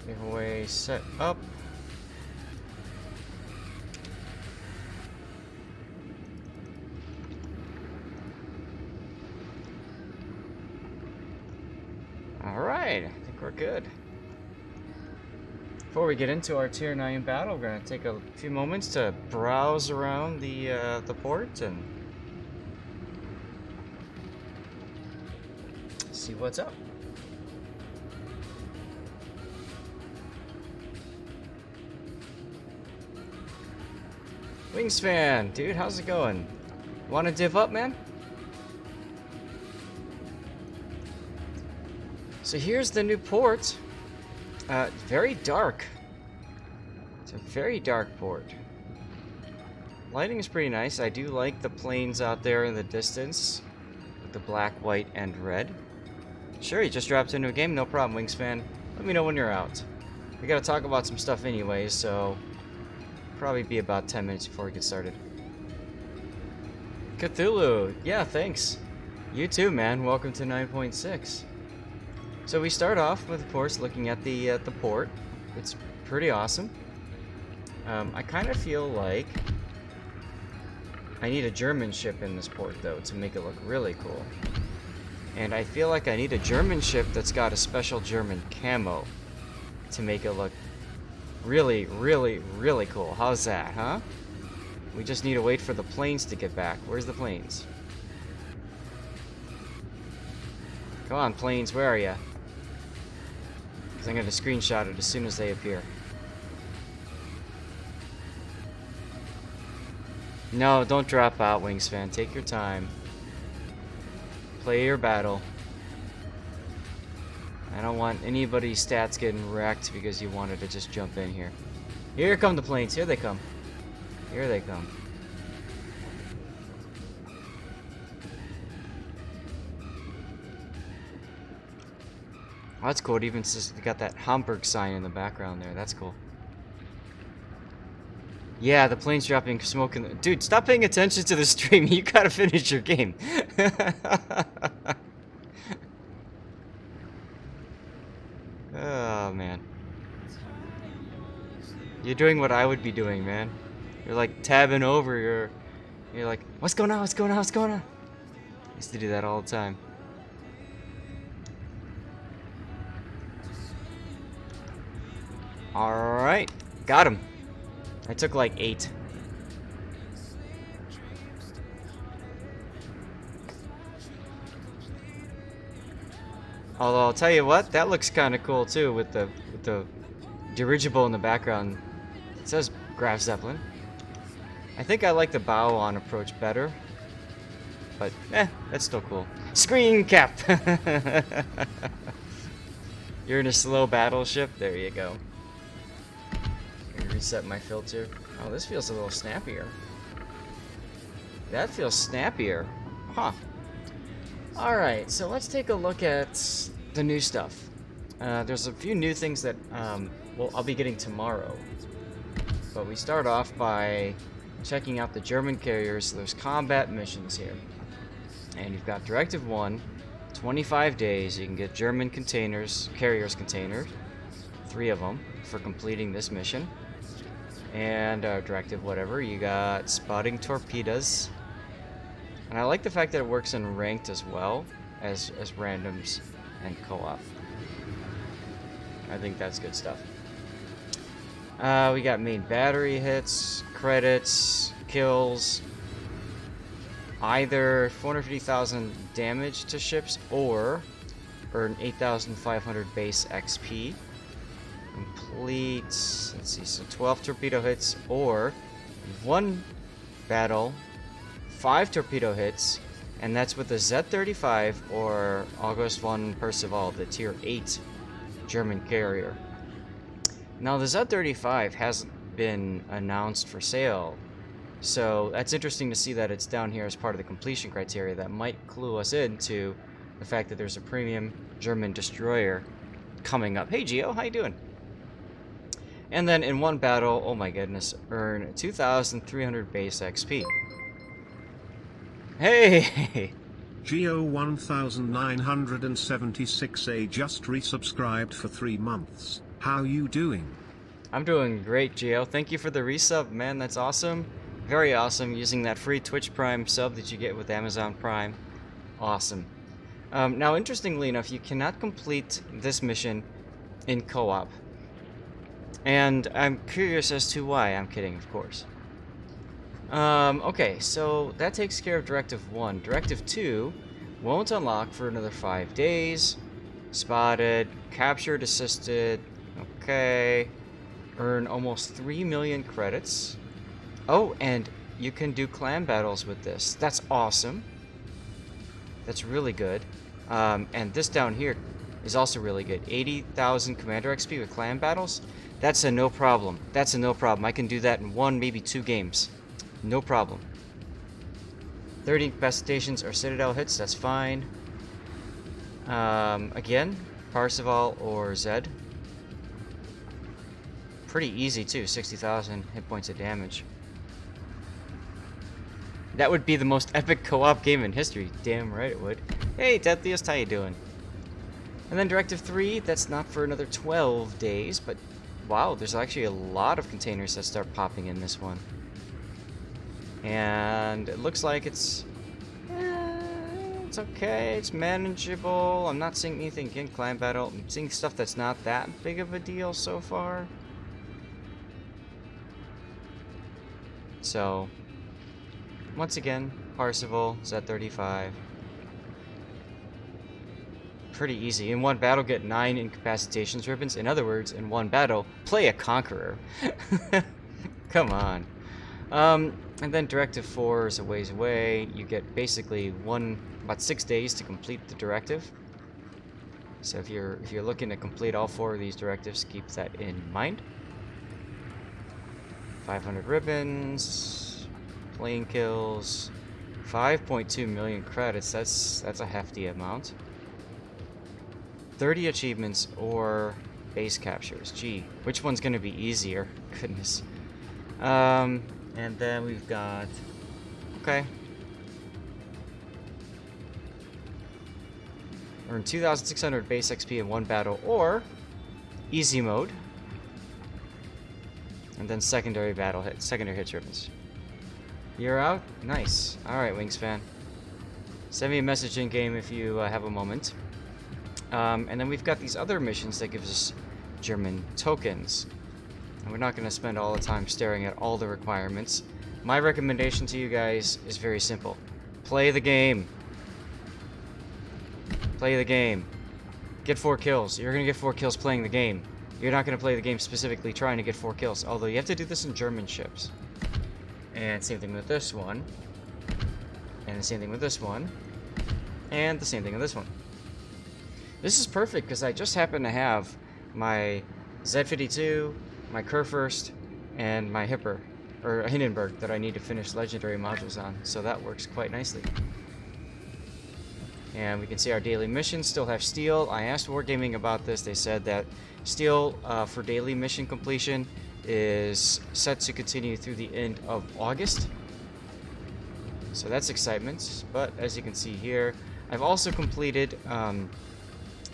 Giveaway set up. Alright, I think we're good. Before we get into our Tier 9 battle, we're going to take a few moments to browse around the port and see what's up. Wingspan, dude, how's it going? Want to div up, man? So here's the new port. Very dark. It's a very dark port. Lighting is pretty nice. I do like the planes out there in the distance with the black, white, and red. Sure, you just dropped into a game, no problem, Wingspan. Let me know when you're out. We gotta talk about some stuff anyways, so probably be about 10 minutes before we get started. Cthulhu, yeah, thanks. You too, man. Welcome to 9.6. So we start off with, of course, looking at the port. It's pretty awesome. I kind of feel like I need a German ship in this port, though, to make it look really cool. And I feel like I need a German ship that's got a special German camo to make it look really, really, really cool. How's that, huh? We just need to wait for the planes to get back. Where's the planes? Come on, planes, where are ya? I'm going to screenshot it as soon as they appear. No, don't drop out, Wingspan. Take your time. Play your battle. I don't want anybody's stats getting wrecked because you wanted to just jump in here. Here come the planes. Here they come. Here they come. Oh, that's cool. It even says you got that Hamburg sign in the background there. That's cool. Yeah, the plane's dropping smoke in the... Dude, stop paying attention to the stream. You gotta finish your game. Oh, man. You're doing what I would be doing, man. You're like tabbing over. You're like, what's going on? What's going on? What's going on? I used to do that all the time. Alright, got him. I took like 8. Although I'll tell you what, that looks kind of cool too with the dirigible in the background. It says Graf Zeppelin. I think I like the bow-on approach better, but that's still cool. Screen cap. You're in a slow battleship. There you go. Reset my filter. Oh, this feels a little snappier. That feels snappier. Huh. Alright, so let's take a look at the new stuff. There's a few new things that well, I'll be getting tomorrow. But we start off by checking out the German carriers. There's combat missions here. And you've got Directive 1, 25 days. You can get German carriers containers. 3 of them for completing this mission. And directive whatever, you got spotting torpedoes, and I like the fact that it works in ranked as well as randoms and co-op. I think that's good stuff. We got main battery hits, credits, kills, either 450,000 damage to ships or earn 8,500 base XP. Complete, let's see, so 12 torpedo hits, or 1 battle, 5 torpedo hits, and that's with the Z-35 or August von Percival, the Tier 8 German carrier. Now the Z-35 hasn't been announced for sale, so that's interesting to see that it's down here as part of the completion criteria. That might clue us into the fact that there's a premium German destroyer coming up. Hey Gio, how you doing? And then in 1 battle, oh my goodness, earn 2,300 base XP. Hey! Geo1976A just resubscribed for 3 months. How you doing? I'm doing great, Geo. Thank you for the resub, man. That's awesome. Very awesome, using that free Twitch Prime sub that you get with Amazon Prime. Awesome. Now, interestingly enough, you cannot complete this mission in co-op. And I'm curious as to why. I'm kidding, of course. Okay, so that takes care of Directive 1. Directive 2 won't unlock for another 5 days. Spotted, captured, assisted. Okay. Earn almost 3 million credits. Oh, and you can do clan battles with this. That's awesome. That's really good. And this down here is also really good. 80,000 Commander XP with clan battles. That's a no problem. That's a no problem. I can do that in 1, maybe 2 games. No problem. 30 incapacitations or Citadel hits. That's fine. Again, Parseval or Zed. Pretty easy too. 60,000 hit points of damage. That would be the most epic co-op game in history. Damn right it would. Hey, Deadliest, how you doing? And then Directive 3, that's not for another 12 days, but wow, there's actually a lot of containers that start popping in this one. And it looks like it's okay, it's manageable. I'm not seeing anything in clan battle. I'm seeing stuff that's not that big of a deal so far. So, once again, Parseval, Z35. Pretty easy. In one battle, get 9 incapacitations ribbons. In other words, in one battle, play a conqueror. Come on. And then Directive 4 is a ways away. You get basically about 6 days to complete the directive. So if you're looking to complete all 4 of these directives, keep that in mind. 500 ribbons, plane kills, 5.2 million credits. That's a hefty amount. 30 achievements or base captures. Gee, which one's gonna be easier? Goodness. And then we've got, okay. Earn 2,600 base XP in one battle, or easy mode. And then secondary hit ribbons. You're out? Nice. Alright, Wingspan. Send me a message in game if you have a moment. And then we've got these other missions that gives us German tokens. And we're not going to spend all the time staring at all the requirements. My recommendation to you guys is very simple. Play the game. Play the game. Get 4 kills. You're going to get 4 kills playing the game. You're not going to play the game specifically trying to get 4 kills. Although you have to do this in German ships. And same thing with this one. And the same thing with this one. And the same thing with this one. This is perfect because I just happen to have my Z52, my Kurfürst, and my Hindenburg that I need to finish legendary modules on. So that works quite nicely. And we can see our daily missions still have steel. I asked Wargaming about this. They said that steel for daily mission completion is set to continue through the end of August. So that's excitement. But as you can see here, I've also completed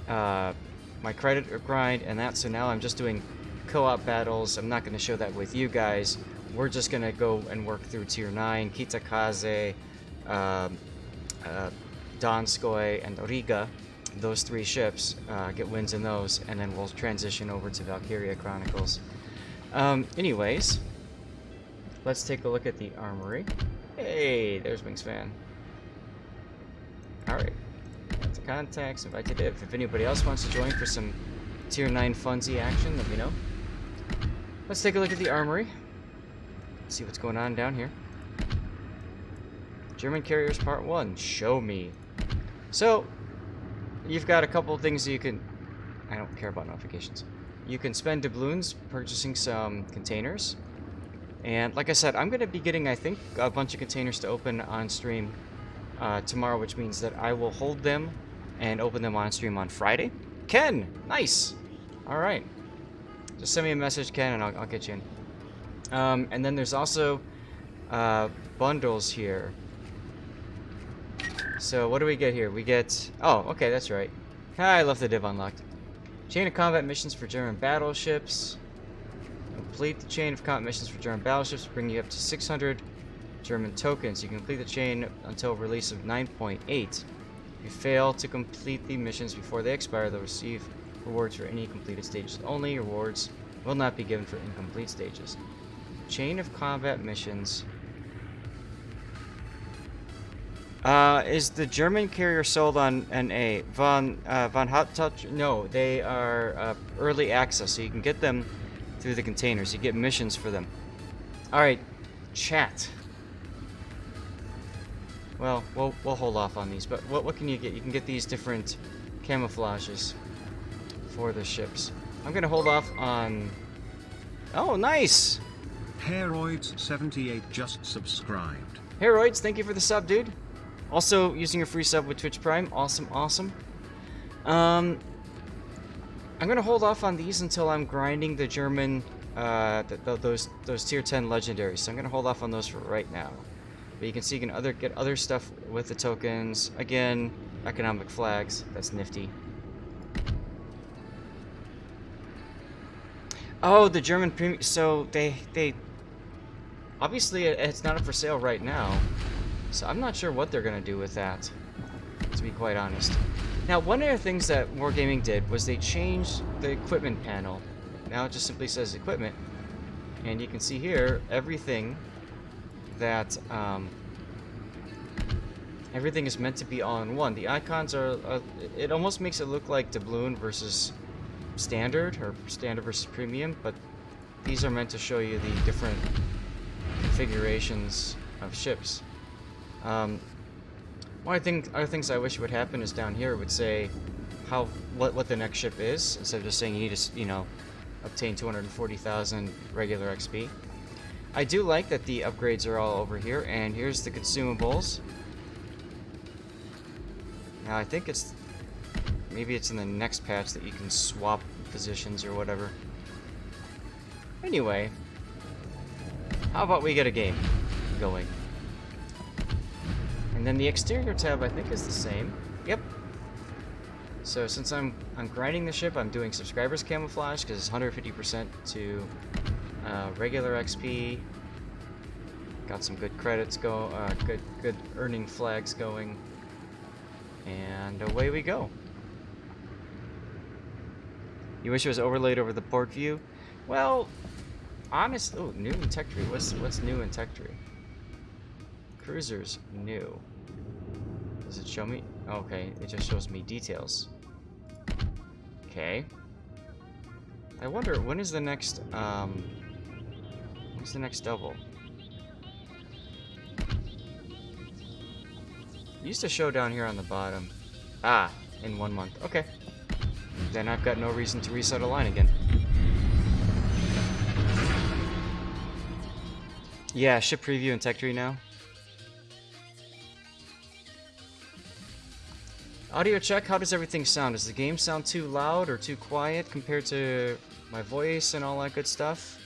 my credit grind and that. So now I'm just doing co-op battles. I'm not going to show that with you guys. We're just going to go and work through Tier 9, Kitakaze, Donskoi, and Riga. Those 3 ships, get wins in those, and then we'll transition over to Valkyria Chronicles. Anyways, let's take a look at the armory. Hey, there's Wingspan. Alright. Add to contacts, invite to div. If anybody else wants to join for some Tier 9 funsy action, let me know. Let's take a look at the armory. See what's going on down here. German Carriers Part 1. Show me. So, you've got a couple things you can... I don't care about notifications. You can spend doubloons purchasing some containers. And like I said, I'm going to be getting, I think, a bunch of containers to open on stream tomorrow, which means that I will hold them and open them on stream on Friday. Ken! Nice! Alright. Just send me a message, Ken, and I'll get you in. And then there's also bundles here. So what do we get here? We get... Oh, okay, that's right. I left the div unlocked. Chain of combat missions for German battleships. Complete the chain of combat missions for German battleships, bring you up to 600 German tokens. You can complete the chain until release of 9.8. If you fail to complete the missions before they expire, they'll receive rewards for any completed stages only. Rewards will not be given for incomplete stages. Chain of combat missions. Is the German carrier sold on NA? Von Hauptstadt? No, they are early access, so you can get them through the containers. You get missions for them. Alright, chat. Well, we'll hold off on these, but what can you get? You can get these different camouflages for the ships. I'm gonna hold off on... Oh, nice! Heroids78 just subscribed. Heroids, thank you for the sub, dude. Also, using your free sub with Twitch Prime. Awesome, awesome. I'm gonna hold off on these until I'm grinding the German, those tier 10 legendaries. So I'm gonna hold off on those for right now. But you can see you can get other stuff with the tokens. Again, economic flags. That's nifty. Oh, the German premium. So they obviously it's not up for sale right now. So I'm not sure what they're gonna do with that, to be quite honest. Now, one of the things that Wargaming did was they changed the equipment panel. Now it just simply says equipment, and you can see here everything that everything is meant to be all in one. The icons are it almost makes it look like doubloon versus standard, or standard versus premium, but these are meant to show you the different configurations of ships. One of the other things I wish would happen is down here it would say what the next ship is, instead of just saying you need to, you know, obtain 240,000 regular XP. I do like that the upgrades are all over here, and here's the consumables. Now I think maybe it's in the next patch that you can swap positions or whatever. Anyway, how about we get a game going? And then the exterior tab I think is the same. Yep. So since I'm grinding the ship, I'm doing subscribers camouflage because it's 150% to regular XP. Got some good credits good earning flags going, and away we go. You wish it was overlaid over the port view? Well, honest. Oh, new in tech tree. What's new in tech tree? Cruisers new. Does it show me? Okay, it just shows me details. Okay. I wonder when is the next when's the next double? It used to show down here on the bottom. Ah, in 1 month. Okay. Then I've got no reason to reset a line again. Yeah, ship preview and tech tree now. Audio check, how does everything sound? Does the game sound too loud or too quiet compared to my voice and all that good stuff?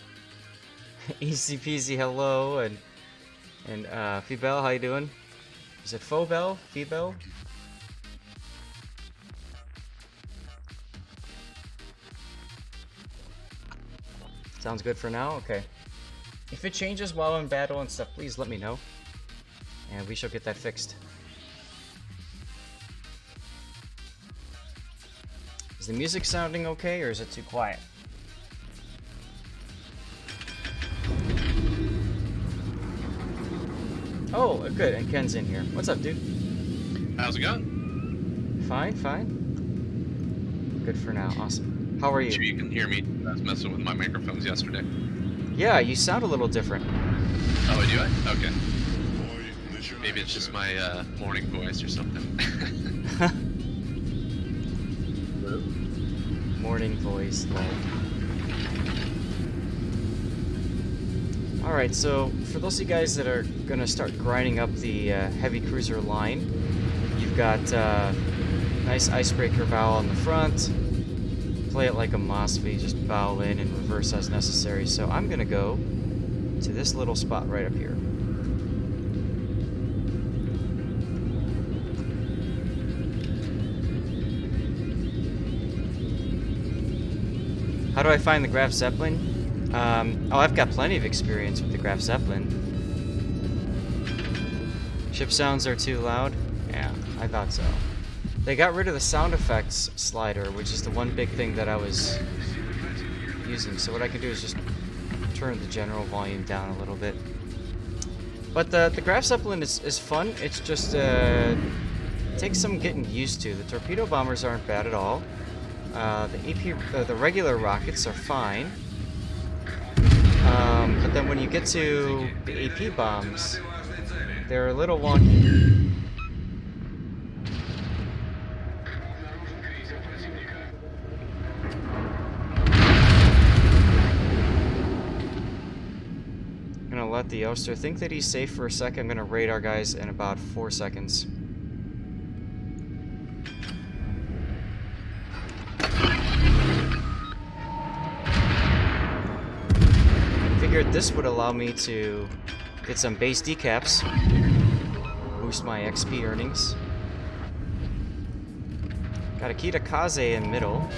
Easy peasy, hello, and Fibel, how you doing? Is it Fobel? Fibel? Sounds good for now? Okay. If it changes while in battle and stuff, please let me know. And we shall get that fixed. Is the music sounding okay, or is it too quiet? Oh, good, and Ken's in here. What's up, dude? How's it going? Fine, fine. Good for now, awesome. How are you? Sure you can hear me. I was messing with my microphones yesterday. Yeah, you sound a little different. Oh, do I? Okay. Maybe it's just my morning voice or something. Morning voice, like. Alright, so for those of you guys that are gonna start grinding up the heavy cruiser line, you've got nice icebreaker bow on the front. Play it like a Mosby, just bow in and reverse as necessary. So I'm gonna go to this little spot right up here. How do I find the Graf Zeppelin? Oh, I've got plenty of experience with the Graf Zeppelin. Ship sounds are too loud? Yeah, I thought so. They got rid of the sound effects slider, which is the one big thing that I was using. So what I can do is just turn the general volume down a little bit. But the Graf Zeppelin is fun. It's just takes some getting used to. The torpedo bombers aren't bad at all. The regular rockets are fine. But then when you get to the AP bombs, they're a little wonky. I'm gonna let the Oster think that he's safe for a second. I'm gonna raid our guys in about 4 seconds. Figured this would allow me to get some base decaps, boost my XP earnings. Got a Kitakaze in middle.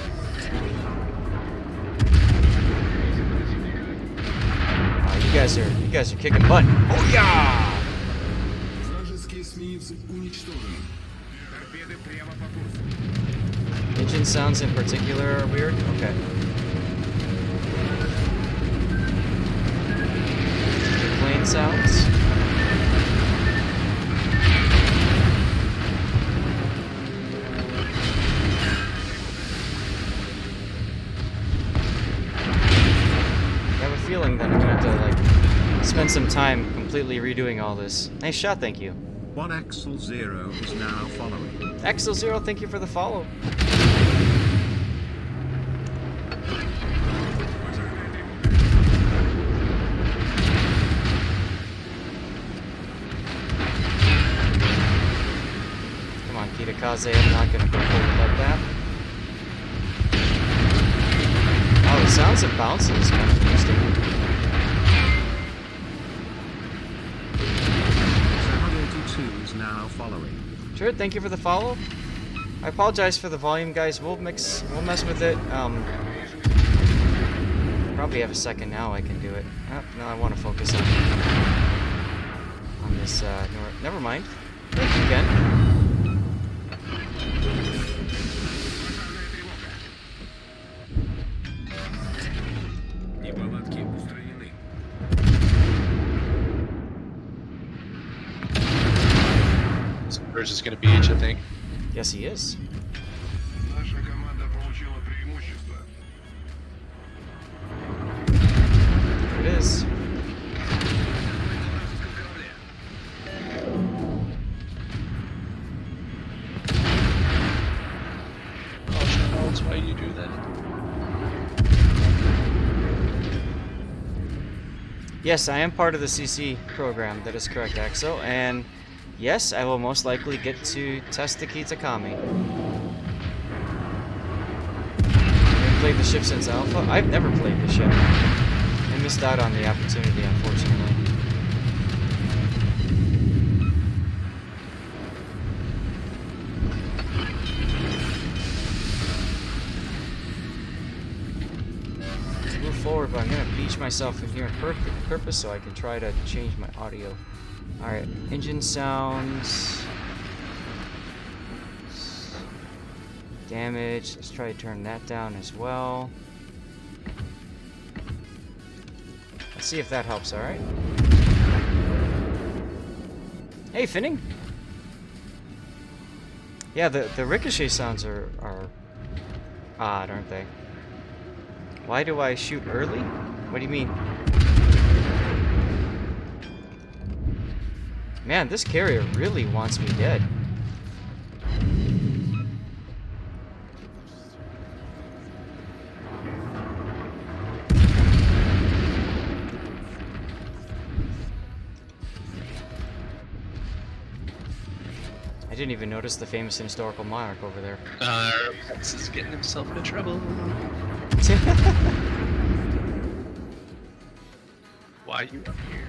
You guys are kicking butt. Oh yeah! Engine sounds in particular are weird. Okay. Plane sounds. I have a feeling that I'm gonna have to like spend some time completely redoing all this. Nice shot, thank you. 1XL0 is now following. XL0, thank you for the follow. Come on, Kitakaze, I'm not gonna go forward like that. Oh, the sounds of bouncing is kind of interesting. 782 is now following. Sure, thank you for the follow. I apologize for the volume, guys. We'll mess with it. Probably have a second now. I can do it. Oh, no, I want to focus on this. Never mind. Thank you again. There's just gonna be H, I think. Yes, he is. There it is. Oh, Charles, why do you do that? Yes, I am part of the CC program. That is correct, Axel. And yes, I will most likely get to test the Kitakami. I've played the ship since Alpha. I've never played the ship. I missed out on the opportunity, unfortunately. Move forward, but I'm gonna beach myself in here on purpose so I can try to change my audio. Alright, engine sounds. Damage. Let's try to turn that down as well. Let's see if that helps, alright? Hey, Finning! Yeah, the ricochet sounds are odd, aren't they? Why do I shoot early? What do you mean? Man, this carrier really wants me dead. I didn't even notice the famous and historical monarch over there. Rex is getting himself into trouble. Why you up here?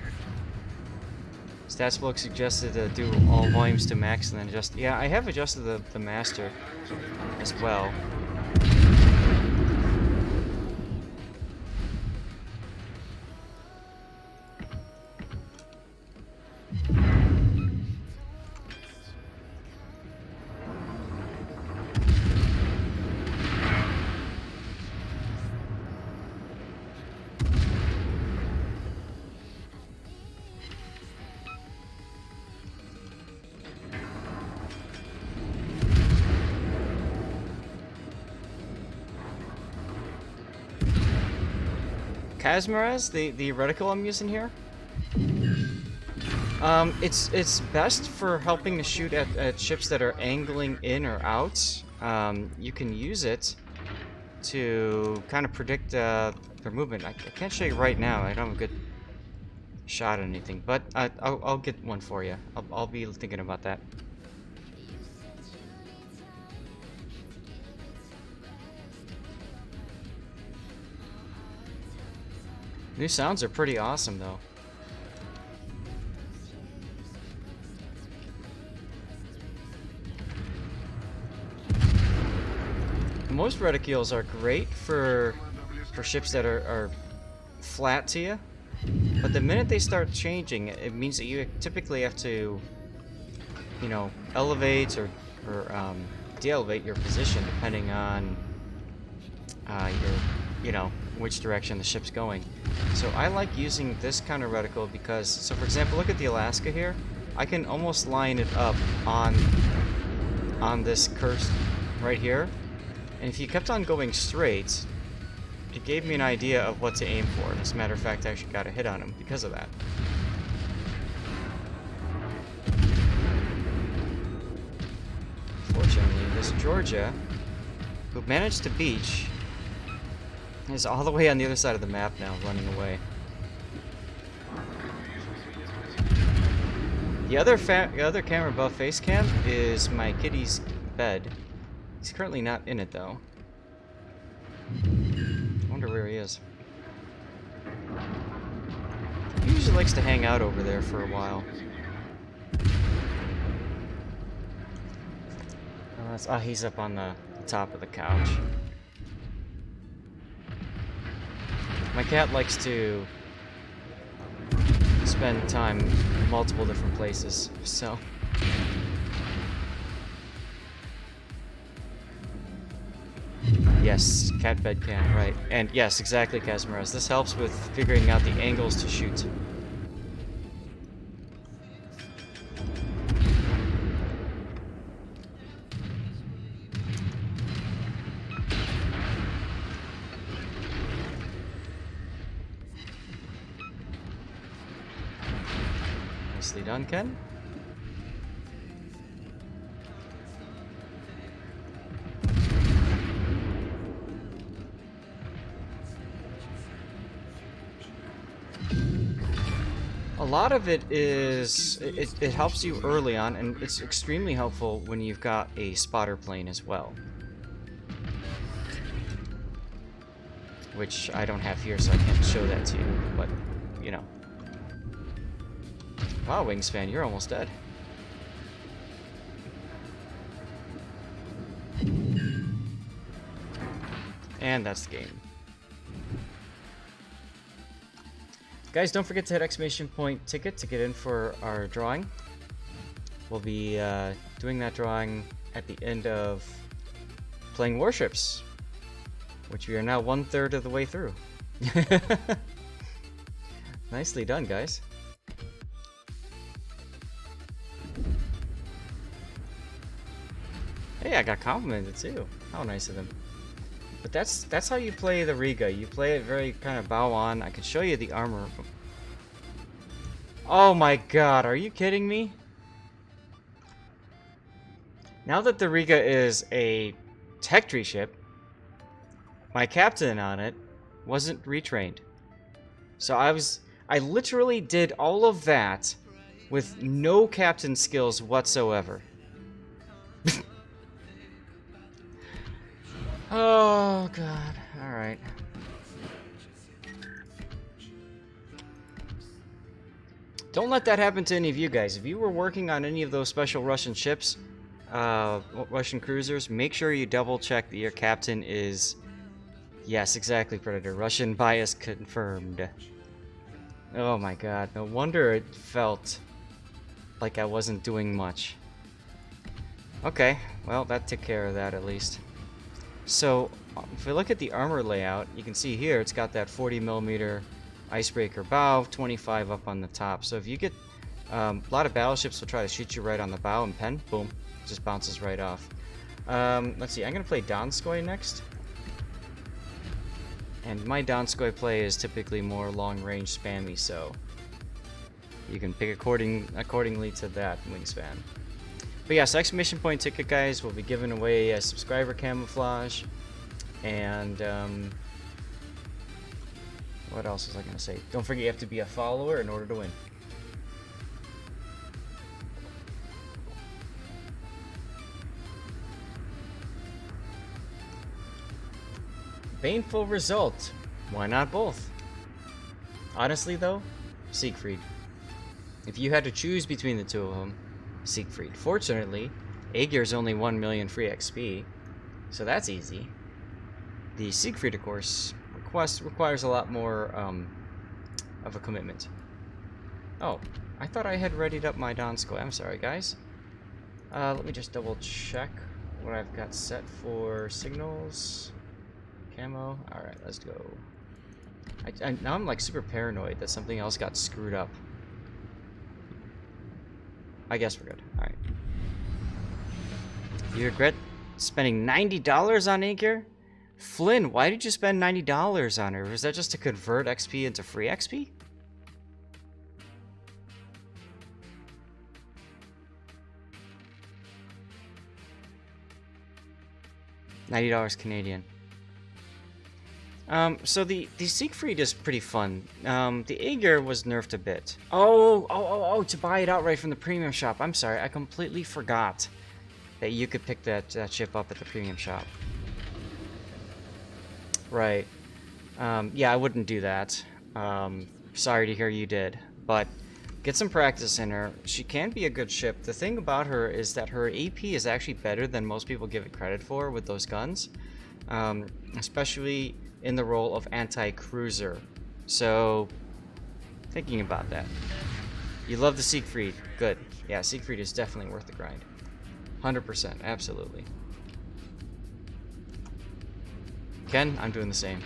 Statsbook suggested to do all volumes to max and then adjust. Yeah, I have adjusted the master as well. Kazmarez, the reticle I'm using here, it's best for helping to shoot at ships that are angling in or out. You can use it to kind of predict their movement. I can't show you right now. I don't have a good shot at anything, but I'll get one for you. I'll be thinking about that. New sounds are pretty awesome, though. Most reticules are great for ships that are flat to you, but the minute they start changing, it means that you typically have to, you know, elevate or de-elevate your position depending on you know, which direction the ship's going. So I like using this kind of reticle because, so for example, look at the Alaska here. I can almost line it up on this curve right here. And if you kept on going straight, it gave me an idea of what to aim for. As a matter of fact, I actually got a hit on him because of that. Fortunately, this Georgia, who managed to beach, is all the way on the other side of the map now, running away. The other camera above face cam is my kitty's bed. He's currently not in it though. I wonder where he is. He usually likes to hang out over there for a while. Oh, he's up on the top of the couch. My cat likes to spend time in multiple different places, so... Yes, cat bed cam, right. And yes, exactly, Kazmarez. This helps with figuring out the angles to shoot. Nicely done, Ken. A lot of it is, it helps you early on, and it's extremely helpful when you've got a spotter plane as well. Which I don't have here, so I can't show that to you, but, you know. Wow, Wingspan, you're almost dead. And that's the game. Guys, don't forget to hit exclamation point ticket to get in for our drawing. We'll be doing that drawing at the end of playing Warships, which we are now 1/3 of the way through. Nicely done, guys. Hey, I got complimented too. How nice of them. But that's how you play the Riga. You play it very kind of bow on. I can show you the armor. Oh my god, are you kidding me? Now that the Riga is a tech tree ship, my captain on it wasn't retrained. So I literally did all of that with no captain skills whatsoever. Oh god, alright. Don't let that happen to any of you guys. If you were working on any of those special Russian ships, Russian cruisers, make sure you double check that your captain is... Yes, exactly, Predator. Russian bias confirmed. Oh my god, no wonder it felt like I wasn't doing much. Okay, well, that took care of that at least. So, if we look at the armor layout, you can see here it's got that 40mm icebreaker bow, 25 up on the top. So if you get... a lot of battleships will try to shoot you right on the bow and pen. Boom. Just bounces right off. Let's see, I'm going to play Donskoi next. And my Donskoi play is typically more long-range spammy, so you can pick accordingly to that wingspan. But yes, exclamation point ticket guys will be giving away a subscriber camouflage, and what else was I gonna say? Don't forget you have to be a follower in order to win. Painful result. Why not both? Honestly though, Siegfried. If you had to choose between the two of them, Siegfried. Fortunately, Aegir's only 1 million free XP, so that's easy. The Siegfried, of course, requires a lot more of a commitment. Oh, I thought I had readied up my Donskoi. I'm sorry, guys. Let me just double check what I've got set for signals. Camo. Alright, let's go. Now I'm like super paranoid that something else got screwed up. I guess we're good. Alright. You regret spending $90 on Aegir? Flynn, why did you spend $90 on her? Was that just to convert XP into free XP? $90 Canadian. So the Siegfried is pretty fun. The Aegir was nerfed a bit. Oh, to buy it outright from the premium shop. I'm sorry, I completely forgot that you could pick that ship up at the premium shop. Right. Yeah, I wouldn't do that. Sorry to hear you did, but get some practice in her. She can be a good ship. The thing about her is that her AP is actually better than most people give it credit for with those guns. Especially in the role of anti-cruiser. So, thinking about that. You love the Siegfried. Good. Yeah, Siegfried is definitely worth the grind. 100%. Absolutely. Ken, I'm doing the same.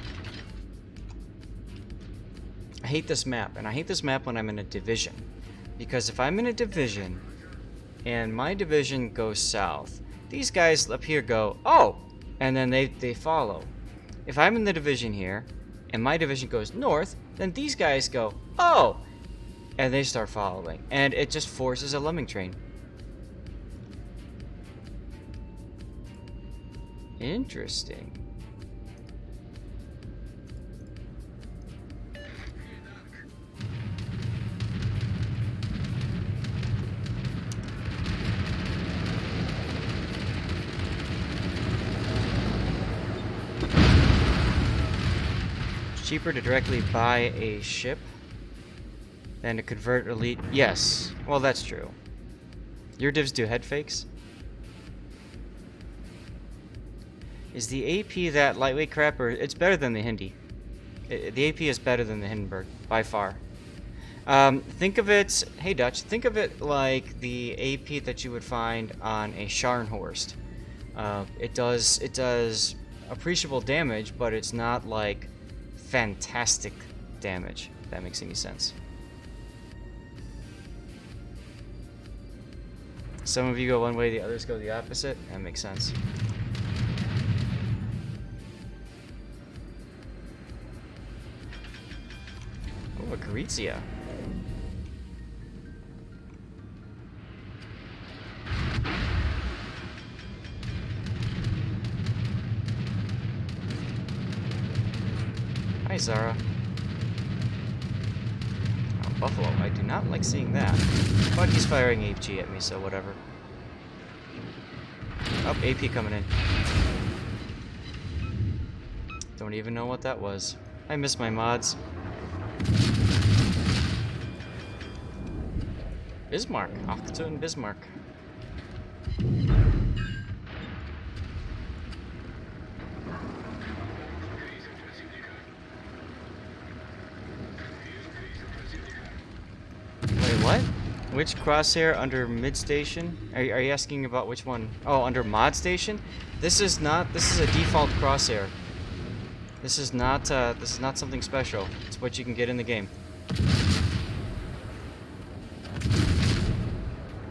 I hate this map, and I hate this map when I'm in a division. Because if I'm in a division, and my division goes south, these guys up here go, oh! And then they follow. If I'm in the division here, and my division goes north, then these guys go, oh! And they start following. And it just forces a lemming train. Interesting. Cheaper to directly buy a ship than to convert elite. Yes, well that's true. Your divs do head fakes. Is the AP that lightweight crap, or it's better than the Hindi? The AP is better than the Hindenburg by far. Think of it, hey Dutch, think of it like the AP that you would find on a Scharnhorst. It does appreciable damage, but it's not like fantastic damage, if that makes any sense. Some of you go one way, the others go the opposite. That makes sense. Oh, a Gorizia. Hi, Zara. Oh, Buffalo. I do not like seeing that. But he's firing AG at me, so whatever. Oh, AP coming in. Don't even know what that was. I miss my mods. Bismarck. Achtung, Bismarck. What? Which crosshair under mid station? Are you asking about which one? Oh, under mod station? This is a default crosshair. This is not something special. It's what you can get in the game.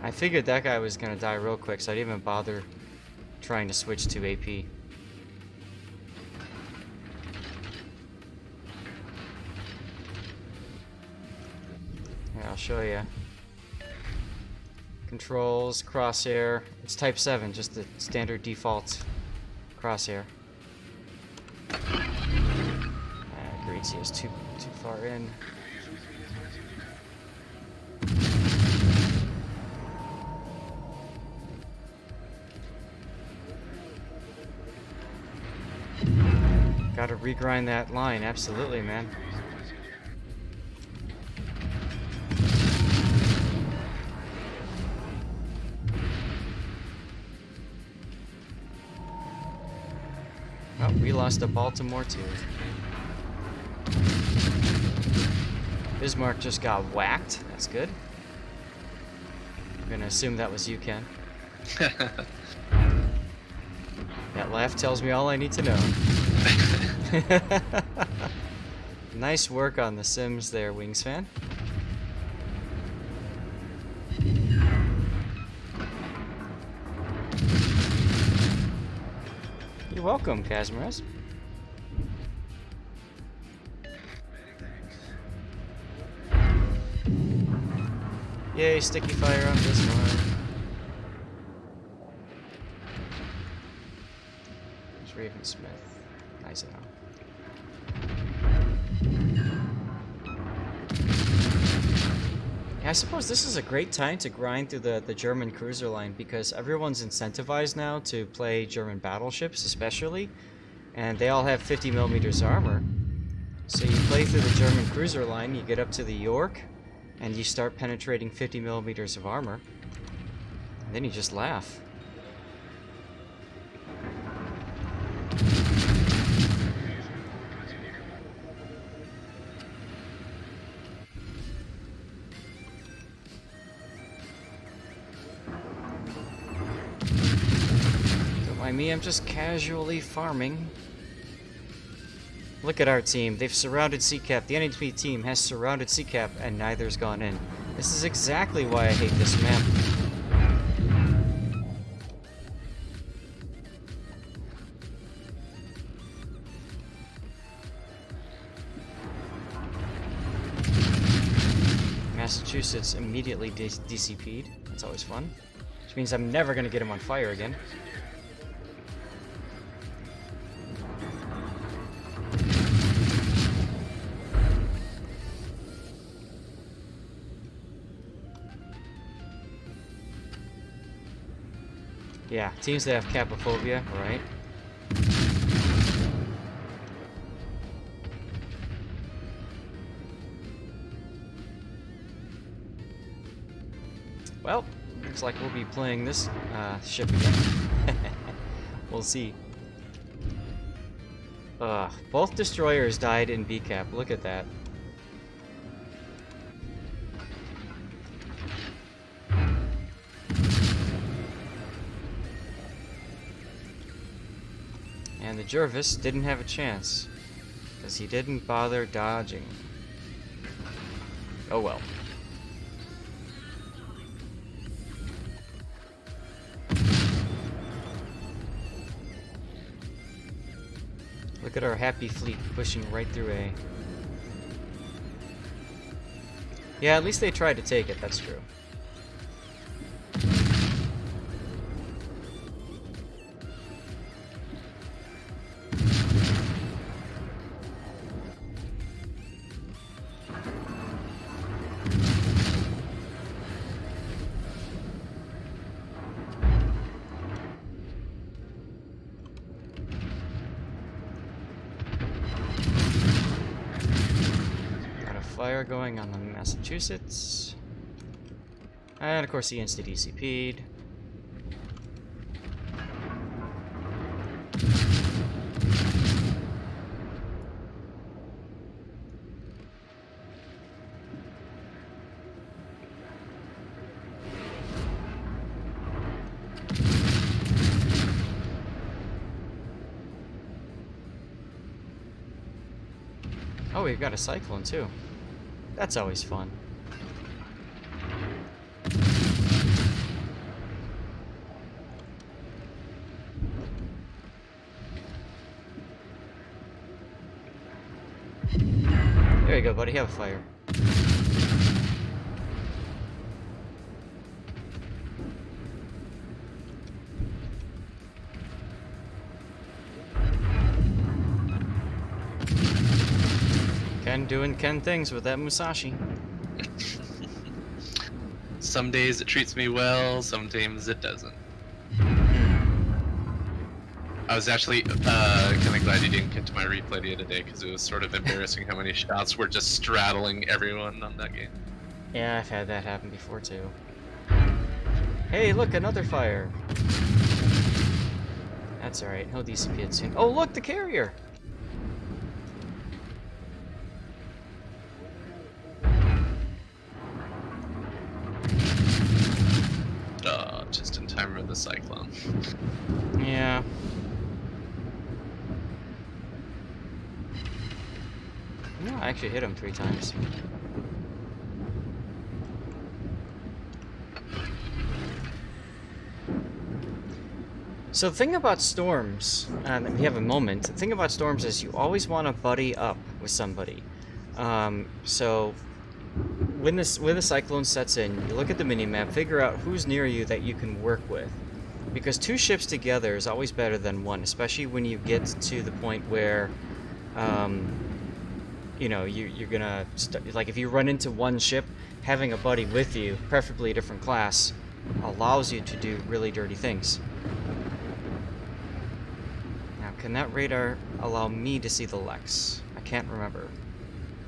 I figured that guy was gonna die real quick, so I didn't even bother trying to switch to AP. Yeah, I'll show you. Controls, crosshair. It's type 7, just the standard default crosshair. Greasy is too far in. Gotta regrind that line, absolutely, man. Oh, we lost to Baltimore too. Bismarck just got whacked. That's good. I'm gonna assume that was you, Ken. That laugh tells me all I need to know. Nice work on the Sims there, Wings fan. You're welcome, Kazmaras. Yay, sticky fire on this one. There's Raven Smith. Nice enough. Yeah, I suppose this is a great time to grind through the German cruiser line because everyone's incentivized now to play German battleships, especially, and they all have 50 millimeters armor. So you play through the German cruiser line, you get up to the York, and you start penetrating 50 millimeters of armor. And then you just laugh. Don't mind me, I'm just casually farming. Look at our team. They've surrounded CCAP. The enemy team has surrounded CCAP, and neither's gone in. This is exactly why I hate this map. Massachusetts immediately DCP'd. That's always fun. Which means I'm never going to get him on fire again. Yeah, teams that have capophobia, right? Well, looks like we'll be playing this ship again. We'll see. Both destroyers died in BCAP. Look at that. And the Jervis didn't have a chance, because he didn't bother dodging. Oh well. Look at our happy fleet pushing right through A. Yeah, at least they tried to take it, that's true. Fire going on the Massachusetts. And of course he insta-DCP'd. Oh, we've got a cyclone too. That's always fun. There you go, buddy. Have a fire. doing Ken things with that Musashi. Some days it treats me well, sometimes it doesn't. I was actually kind of glad you didn't get to my replay the other day, because it was sort of embarrassing how many shots were just straddling everyone on that game. Yeah, I've had that happen before too. Hey, look, another fire. That's alright, he'll DCP it soon. Oh, look, the carrier! Just in time for the cyclone. Yeah. No, I actually hit him 3 times. So the thing about storms, if you have a moment, the thing about storms is you always want to buddy up with somebody. So when the cyclone sets in, you look at the minimap, figure out who's near you that you can work with. Because 2 ships together is always better than 1, especially when you get to the point where, you know, you're gonna, like if you run into 1 ship, having a buddy with you, preferably a different class, allows you to do really dirty things. Now, can that radar allow me to see the Lex? I can't remember.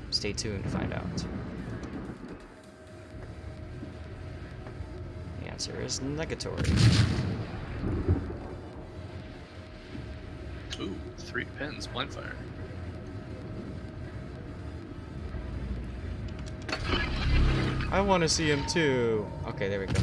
Stay tuned to find out. The answer is negatory. Ooh, 3 pins, blind fire. I want to see him too. Okay, there we go.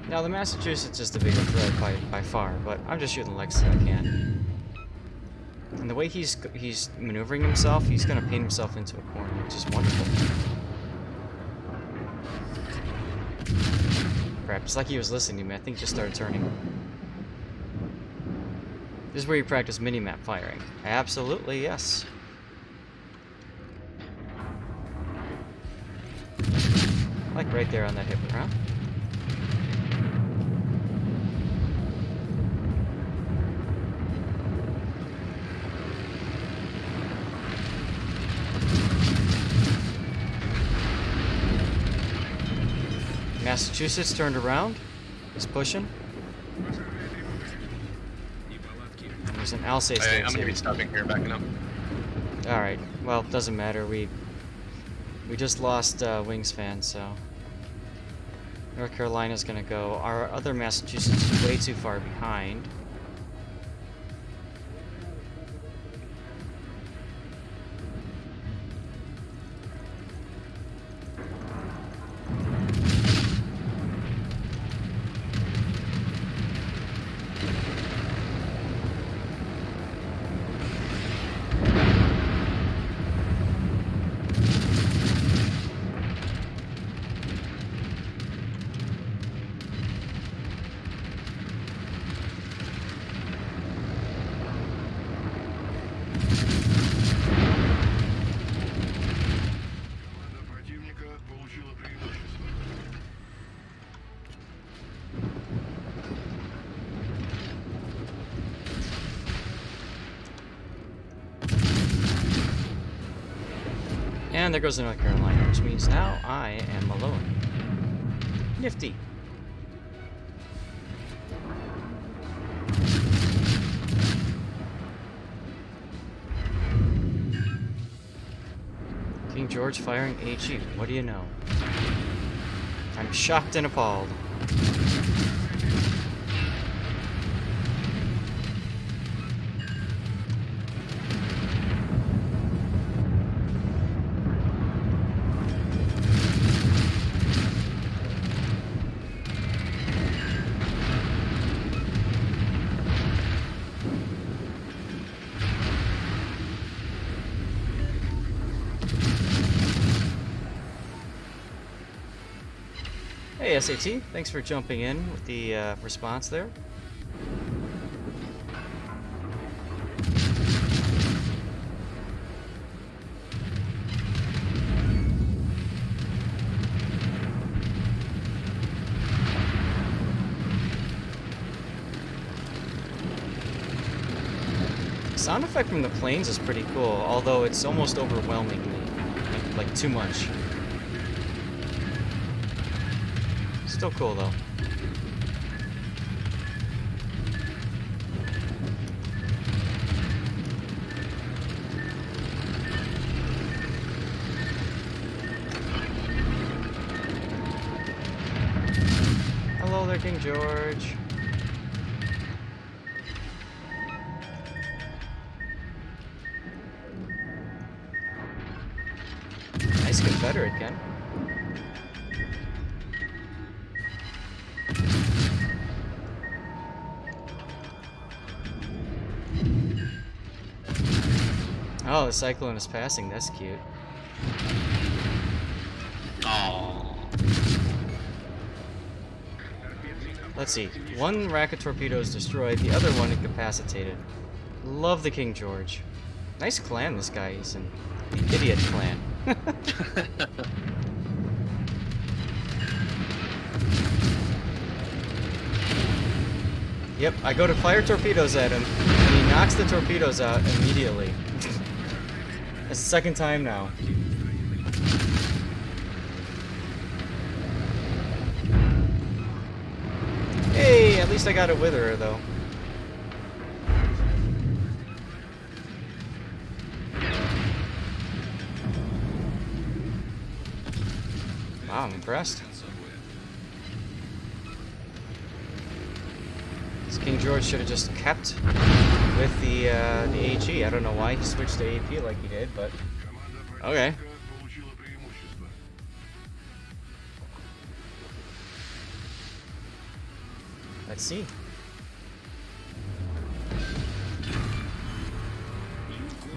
Now the Massachusetts is the bigger threat by far, but I'm just shooting Lex that I can. And the way he's maneuvering himself, he's gonna paint himself into a corner, which is wonderful. Crap, it's like he was listening to me. I think he just started turning. This is where you practice minimap firing. Absolutely, yes. Like right there on that hip round. Massachusetts turned around. He's pushing. There's an Alsace I'm there gonna too. be stopping here, backing up. Alright, well, doesn't matter. We just lost Wingspan, so North Carolina's gonna go. Our other Massachusetts is way too far behind. And there goes the North Carolina, which means now I am alone. Nifty. King George firing HE. What do you know? I'm shocked and appalled. Hey SAT, thanks for jumping in with the response there. sound effect from the planes is pretty cool, although it's almost overwhelmingly, like too much. Still cool though. Hello there, King George. Nice Confederate, Ken. Oh, the Cyclone is passing. That's cute. Oh. Let's see. One rocket torpedo is destroyed, the other one incapacitated. Love the King George. Nice clan this guy is in. The idiot clan. Yep, I go to fire torpedoes at him, and he knocks the torpedoes out immediately. That's the second time now. Hey, at least I got a witherer though. Wow, I'm impressed. This King George should have just kept with the AG. I don't know why he switched to AP like he did, but okay. Let's see.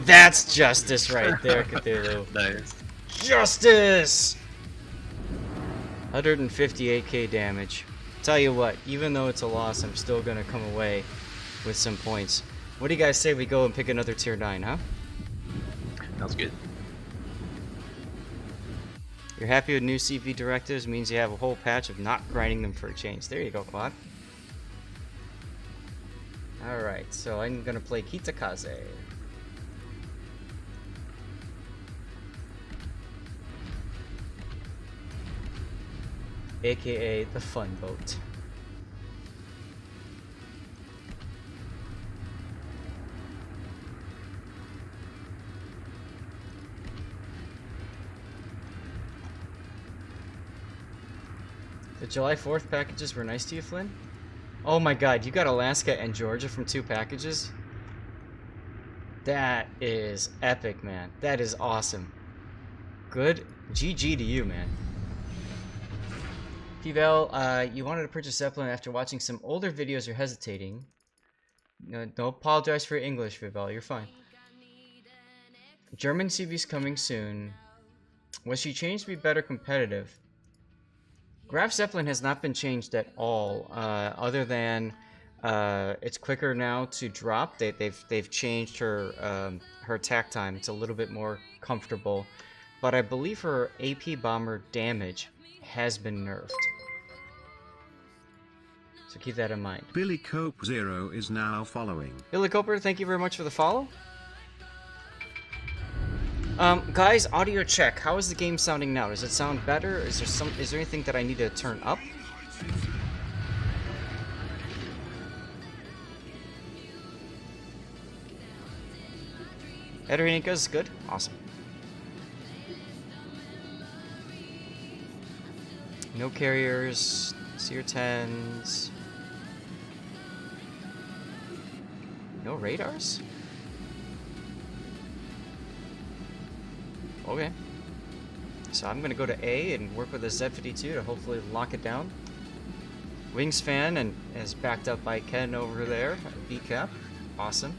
That's justice right there, Cthulhu. Nice. Justice! 158k damage. Tell you what, even though it's a loss, I'm still gonna come away with some points. What do you guys say we go and pick another tier 9, huh? Sounds good. You're happy with new CV directives means you have a whole patch of not grinding them for a change. There you go, Quad. Alright, so I'm gonna play Kitakaze. AKA the fun boat. The July 4th packages were nice to you, Flynn? Oh my god, you got Alaska and Georgia from 2 packages? That is epic, man. That is awesome. Good GG to you, man. P-Val, you wanted to purchase Zeppelin after watching some older videos. You're hesitating. No, don't apologize for your English, Vival. You're fine. German CV's coming soon. Was she changed to be better competitive? Graf Zeppelin has not been changed at all, other than it's quicker now to drop. They've changed her her attack time. It's a little bit more comfortable, but I believe her AP bomber damage has been nerfed. So keep that in mind. Billy Cope 0 is now following. Billy Coper, thank you very much for the follow. Guys, audio check. How is the game sounding now? Does it sound better? Is there anything that I need to turn up? Ederinika's good. Awesome. No carriers. Seer 10s. No radars? Okay. So I'm gonna go to A and work with a Z52 to hopefully lock it down. Wingspan and is backed up by Ken over there. B cap. Awesome.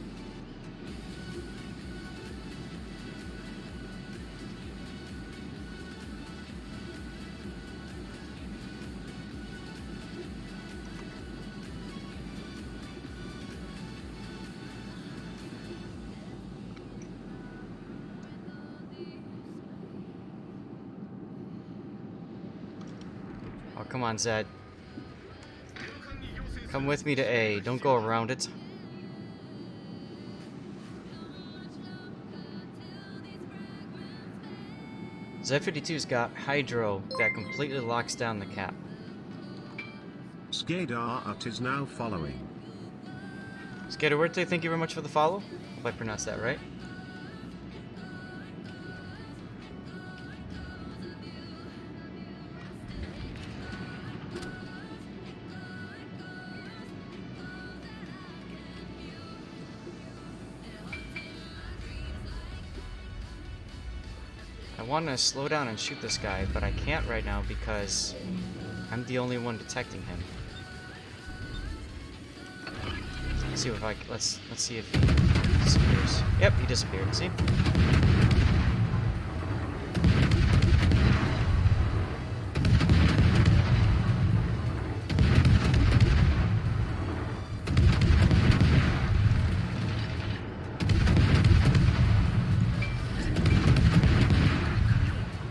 Oh, come on, Zed. Come with me to A. Don't go around it. Z-52's got hydro that completely locks down the cap. Skadart is now following. Skaterwarte, thank you very much for the follow. Hope I pronounced that right. I want to slow down and shoot this guy, but I can't right now because I'm the only one detecting him. Let's see if let's see if he disappears. Yep, he disappeared. See?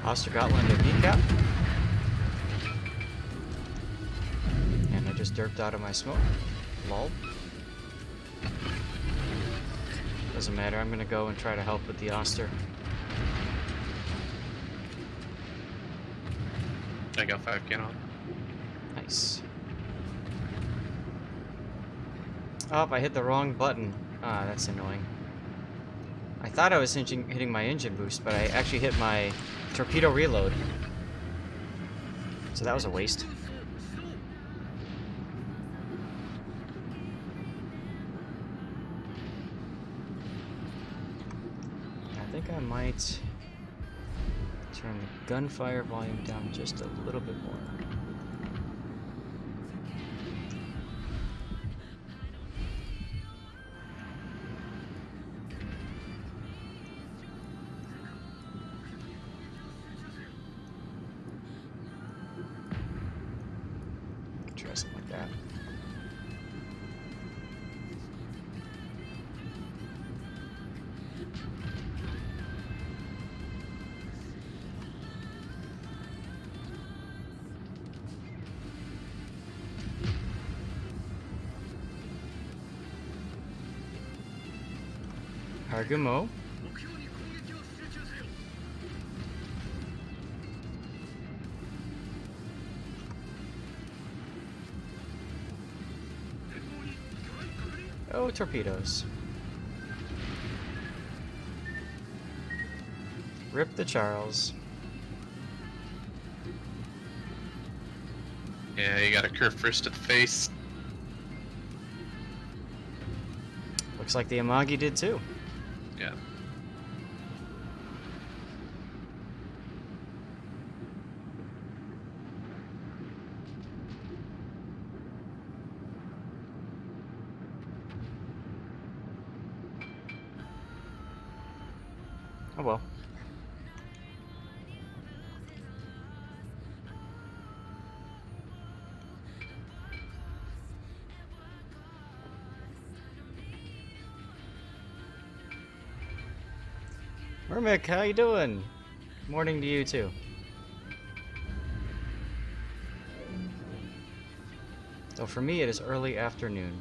Ostergotland and kneecap. And I just derped out of my smoke. Lol. Doesn't matter, I'm gonna go and try to help with the Oster. I got 5 cannon. Nice. Oh, I hit the wrong button. Ah, that's annoying. I thought I was hitting my engine boost, but I actually hit my torpedo reload. So that was a waste. I think I might turn the gunfire volume down just a little bit more. Try something like that. Argumo. Oh, torpedoes. Rip the Charles. Yeah, you got a curve first to the face. Looks like the Amagi did too. Yeah. Oh well. Mermic, how you doing? Morning to you too. So for me it is early afternoon.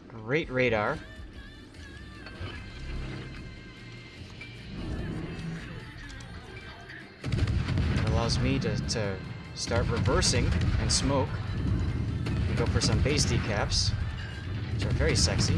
Great radar. It allows me to start reversing and smoke and go for some base decaps, which are very sexy.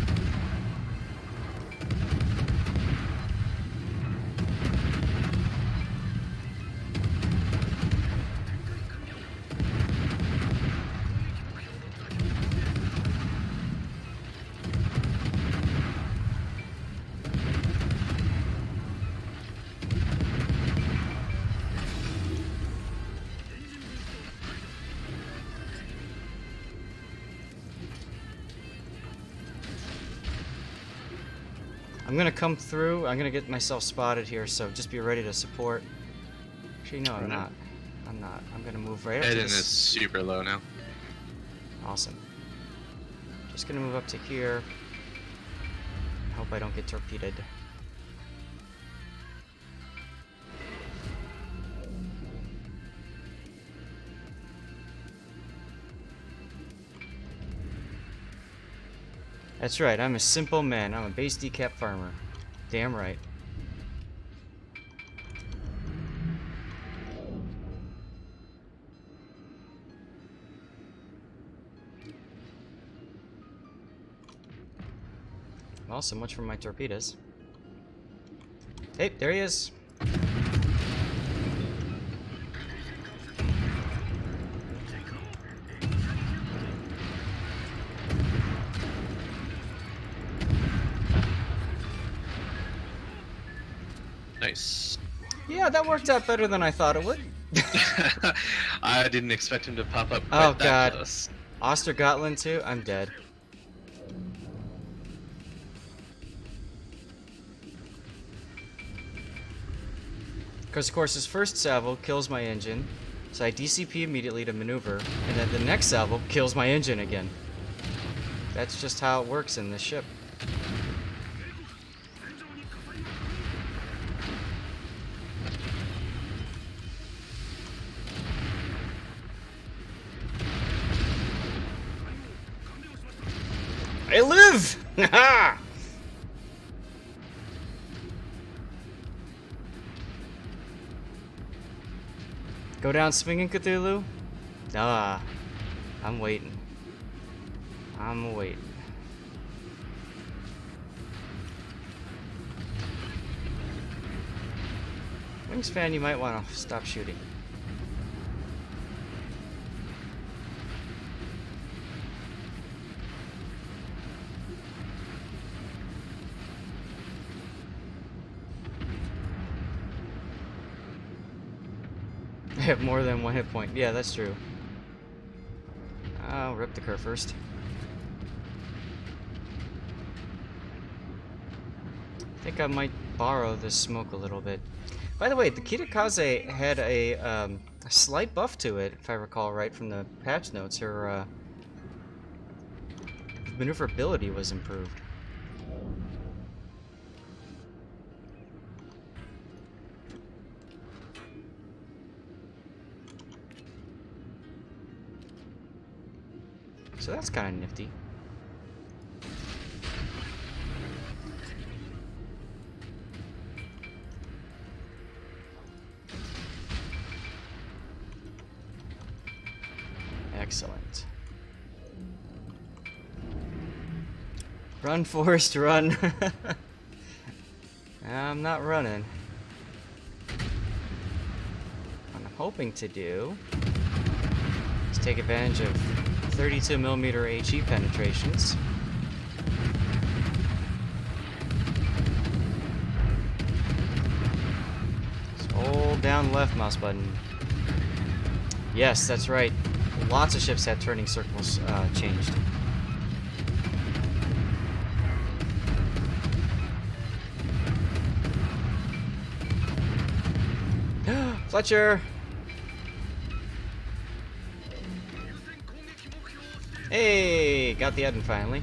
I'm gonna come through. I'm gonna get myself spotted here, so just be ready to support. Actually, no, I'm not. I'm not. I'm gonna move right up to Eden this. is super low now. Awesome. Just gonna move up to here. I hope I don't get torpedoed. That's right, I'm a simple man. I'm a base decap farmer. Damn right. Well, so much for my torpedoes. Hey, there he is. Nice. Yeah, that worked out better than I thought it would. I didn't expect him to pop up quite Oh that god. close. Ostergotland too? I'm dead. Because, of course, his first salvo kills my engine, so I DCP immediately to maneuver, and then the next salvo kills my engine again. That's just how it works in this ship. I live! Haha! Go down swinging, Cthulhu? Ah, I'm waiting. I'm waiting. Wingspan, you might want to stop shooting. I have more than one hit point. Yeah, that's true. I'll rip the curve first. I think I might borrow this smoke a little bit. By the way, the Kitakaze had a slight buff to it, if I recall right from the patch notes. Her maneuverability was improved. So that's kind of nifty. Excellent. Run, Forrest, run. I'm not running. What I'm hoping to do is take advantage of 32mm HE penetrations. Just hold down the left mouse button. Yes, that's right. Lots of ships had turning circles changed. Fletcher! Hey, got the Eden finally.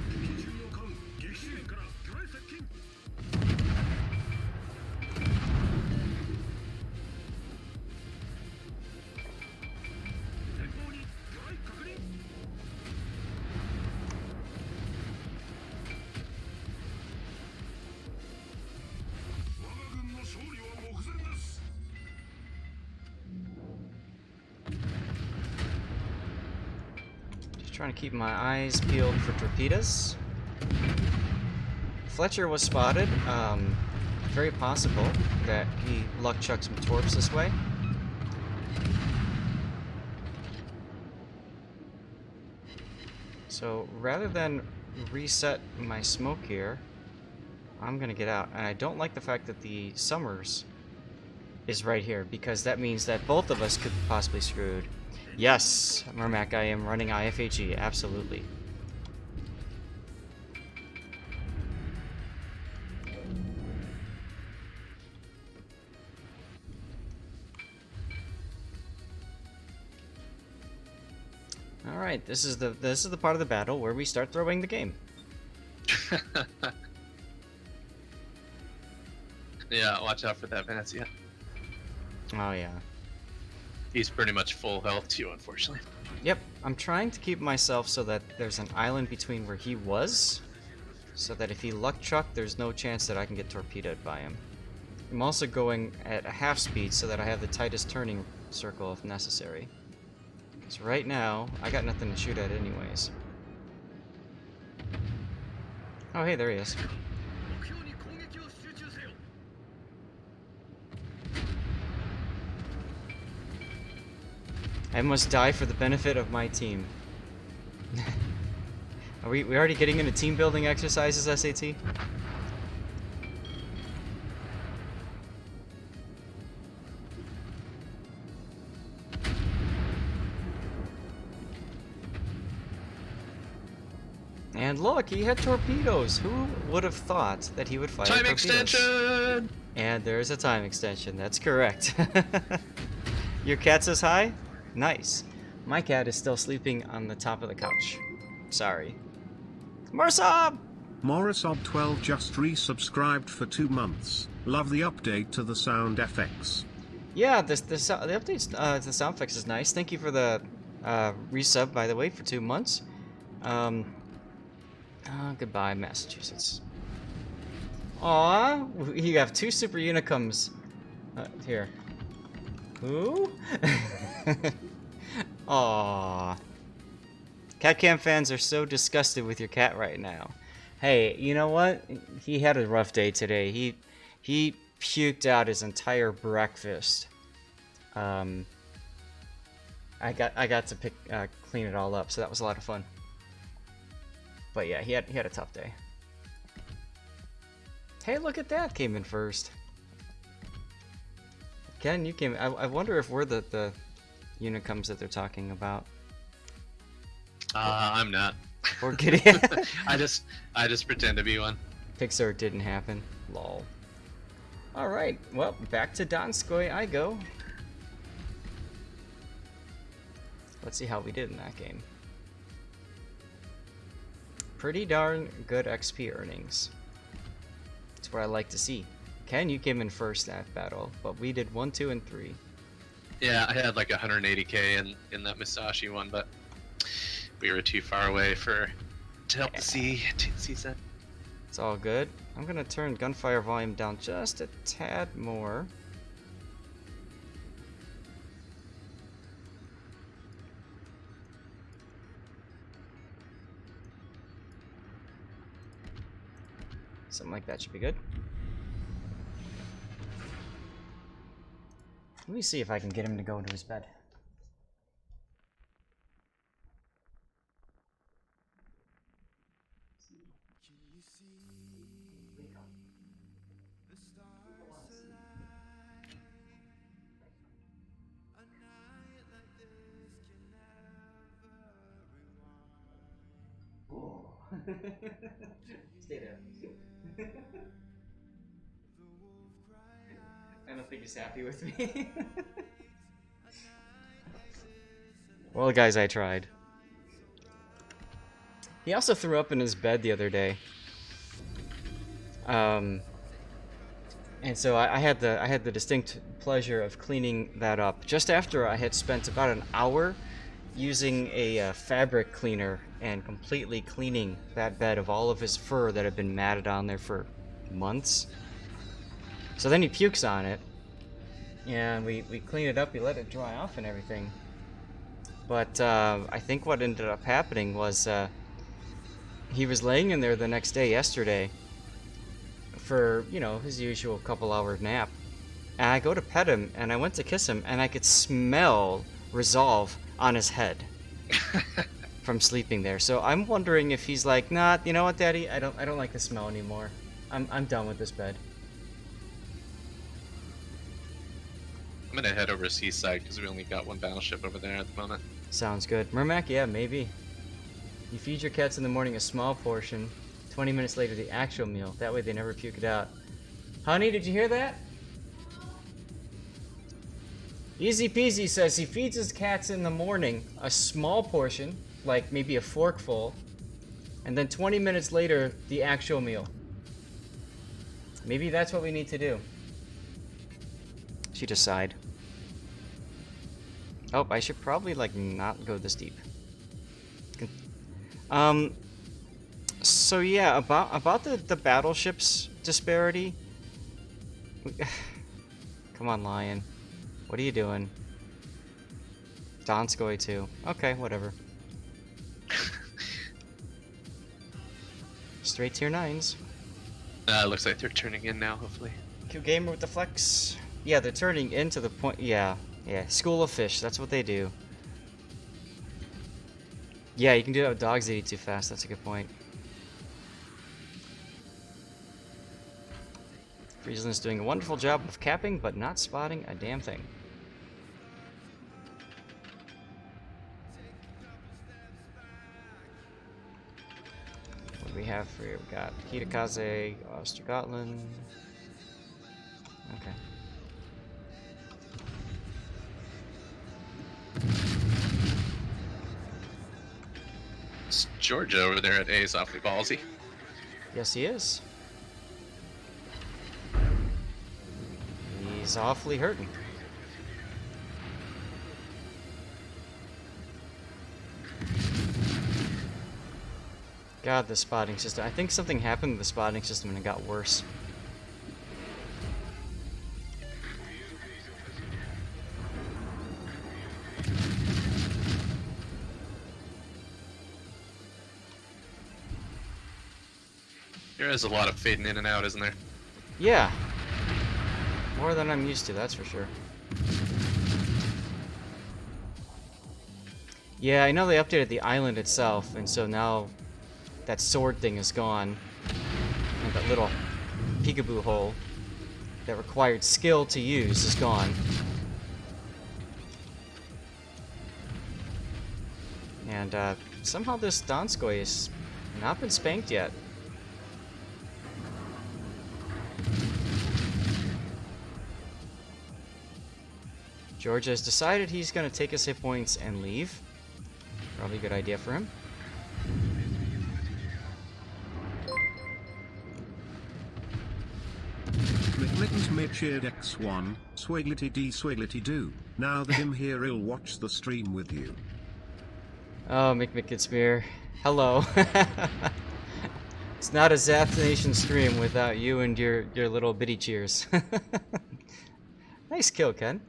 Trying to keep my eyes peeled for torpedoes. Fletcher was spotted. Very possible that he luck chucked some torps this way. So rather than reset my smoke here, I'm gonna get out. And I don't like the fact that the Summers is right here, because that means that both of us could possibly be screwed. Yes, Mermac, I am running IFHE, absolutely. All right, this is the part of the battle where we start throwing the game. Yeah, watch out for that Venezia. Oh yeah. He's pretty much full health too, unfortunately. Yep, I'm trying to keep myself so that there's an island between where he was so that if he luck chuck, there's no chance that I can get torpedoed by him. I'm also going at a half speed so that I have the tightest turning circle if necessary. Because right now, I got nothing to shoot at anyways. Oh, hey, there he is. I must die for the benefit of my team. Are we already getting into team building exercises, SAT? And look, he had torpedoes. Who would have thought that he would fire Time torpedoes? extension! And there's a time extension. That's correct. Your cat says hi? Nice. My cat is still sleeping on the top of the couch. Sorry. Morsob! Morrisob12 just resubscribed for 2 months. Love the update to the sound FX. Yeah, the updates to the sound effects is nice. Thank you for the resub, by the way, for 2 months. Goodbye, Massachusetts. Aw, you have 2 super unicums. Here. Who? Aw. Cat Cam fans are so disgusted with your cat right now. Hey, you know what? He had a rough day today. He puked out his entire breakfast. I got to clean it all up, so that was a lot of fun. But yeah, he had a tough day. Hey, look at that! Came in first. Ken, you came. I wonder if we're the unicums that they're talking about. I'm not. Or Gideon. I just pretend to be one. Pixar didn't happen. Lol. Alright, well, back to Donskoi I go. Let's see how we did in that game. Pretty darn good XP earnings. That's what I like to see. Ken, you came in first that battle, but we did 1, 2, and 3. Yeah, I had like 180k in that Musashi one, but we were too far away to help the C set. It's all good. I'm gonna turn gunfire volume down just a tad more. Something like that should be good. Let me see if I can get him to go into his bed. Stay there. I don't think he's happy with me. Well, guys, I tried. He also threw up in his bed the other day. And so I had the distinct pleasure of cleaning that up just after I had spent about an hour using a fabric cleaner and completely cleaning that bed of all of his fur that had been matted on there for months. So then he pukes on it, and we clean it up, we let it dry off and everything. But I think what ended up happening was he was laying in there the next day, yesterday, for, you know, his usual couple-hour nap. And I go to pet him, and I went to kiss him, and I could smell resolve on his head from sleeping there. So I'm wondering if he's like, nah, you know what, Daddy? I don't like the smell anymore. I'm done with this bed. I'm gonna head over to Seaside because we only got one battleship over there at the moment. Sounds good. Mermac, yeah, maybe. You feed your cats in the morning a small portion, 20 minutes later the actual meal. That way they never puke it out. Honey, did you hear that? Easy Peasy says he feeds his cats in the morning a small portion, like maybe a forkful, and then 20 minutes later the actual meal. Maybe that's what we need to do. She just sighed. Oh, I should probably like not go this deep. So So yeah, about the battleships disparity. Come on, Lion. What are you doing? Donskoi too. Okay, whatever. Straight tier 9s. Looks like they're turning in now, hopefully. Q Gamer with the flex. Yeah, they're turning into the point. Yeah, yeah. School of Fish. That's what they do. Yeah, you can do that with dogs that eat too fast. That's a good point. Friesland's doing a wonderful job of capping, but not spotting a damn thing. What do we have for here? We got Kitakaze, Ostergotland. Okay. It's Georgia over there at A is awfully ballsy. Yes, he is. He's awfully hurting. God, the spotting system. I think something happened to the spotting system and it got worse. There is a lot of fading in and out, isn't there? Yeah. More than I'm used to, that's for sure. Yeah, I know they updated the island itself, and so now that sword thing is gone. And that little peekaboo hole that required skill to use is gone. And somehow this Donskoi has not been spanked yet. Georgia has decided he's going to take his hit points and leave. Probably a good idea for him. McMittens me cheered X1, swiglity d swiglity do. Now that him here he'll watch the stream with you. Oh, McMicketsmear. Hello. It's not a Zath Nation stream without you and your little bitty cheers. Nice kill, Ken.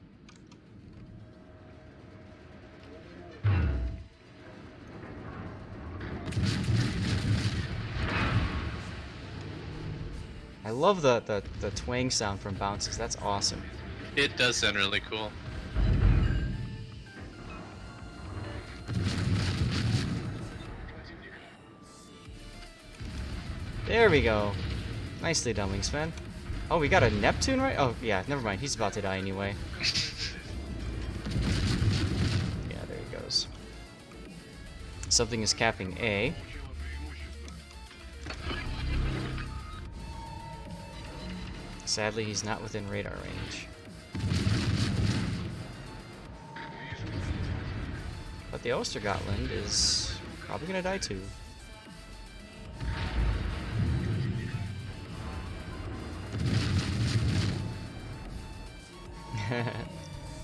I love the twang sound from bounces. That's awesome. It does sound really cool. There we go. Nicely done, Wingspan. Oh, we got a Neptune, right? Oh, yeah, never mind. He's about to die anyway. Yeah, there he goes. Something is capping A. Sadly, he's not within radar range. But the Ostergotland is probably gonna die too.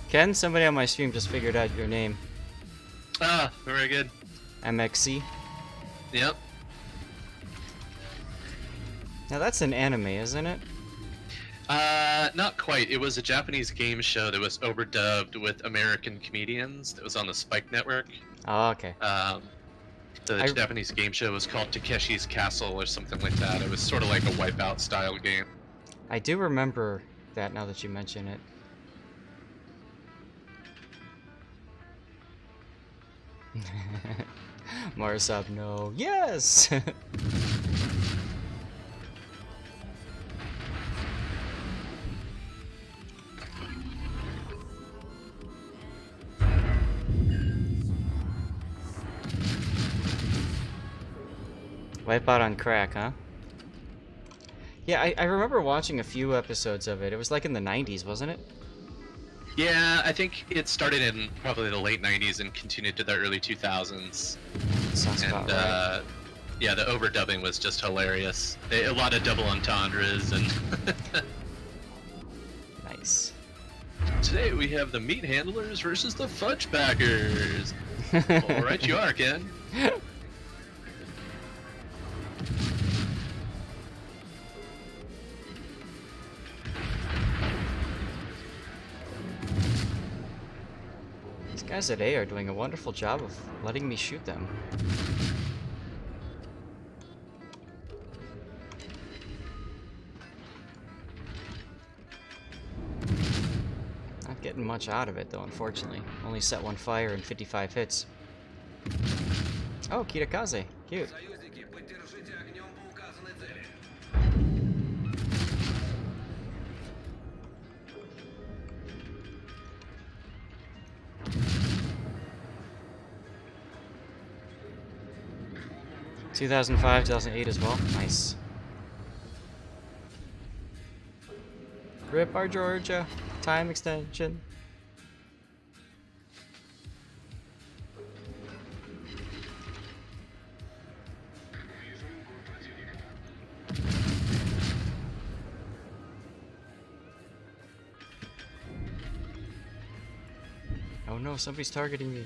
Ken, somebody on my stream just figured out your name. Ah, very good. MXC. Yep. Now that's an anime, isn't it? Not quite. It was a Japanese game show that was overdubbed with American comedians. That was on the Spike Network. Oh, okay. The Japanese game show was called Takeshi's Castle or something like that. It was sort of like a Wipeout style game. I do remember that now that you mention it. Marsab, no. Yes! Wipeout on crack, huh? Yeah, I remember watching a few episodes of it. It was like in the 90s, wasn't it? Yeah, I think it started in probably the late 90s and continued to the early 2000s. Sounds about right. Yeah, the overdubbing was just hilarious. A lot of double entendres and... Nice. Today we have the meat handlers versus the fudge packers. All right, you are, Ken. Guys at A are doing a wonderful job of letting me shoot them. Not getting much out of it though, unfortunately. Only set one fire in 55 hits. Oh, Kitakaze. Cute. Союзники, поддержите огнем по указанной цели. — 2005, 2008 as well. Nice. Rip our Georgia. Time extension. Oh no, somebody's targeting me.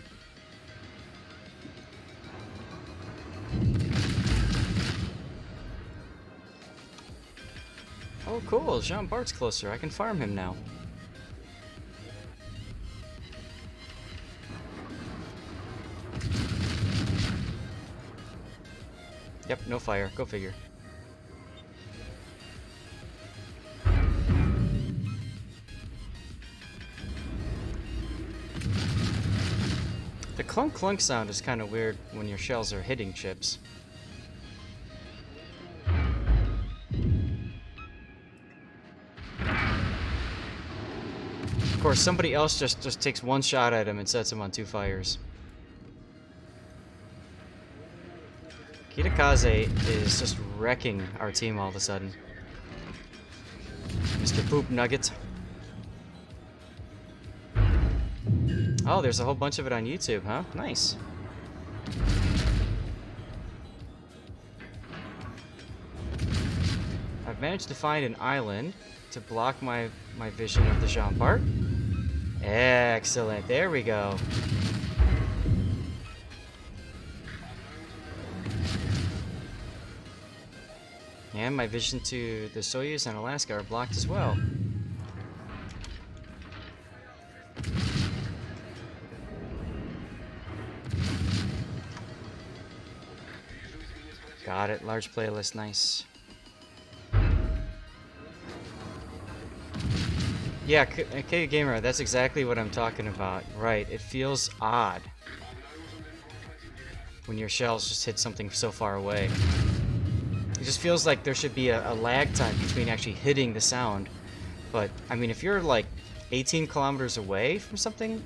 Oh cool, Jean Bart's closer. I can farm him now. Yep, no fire. Go figure. The clunk clunk sound is kind of weird when your shells are hitting chips. Of course, somebody else just takes one shot at him and sets him on 2 fires. Kitakaze is just wrecking our team all of a sudden. Mr. Poop Nugget. Oh, there's a whole bunch of it on YouTube, huh? Nice. I've managed to find an island to block my vision of the Jean Bart. Excellent. There we go. And my vision to the Soyuz and Alaska are blocked as well. Got it. Large playlist. Nice. Yeah, K Gamer, that's exactly what I'm talking about. Right, it feels odd when your shells just hit something so far away. It just feels like there should be a lag time between actually hitting the sound. But, I mean, if you're like 18 kilometers away from something,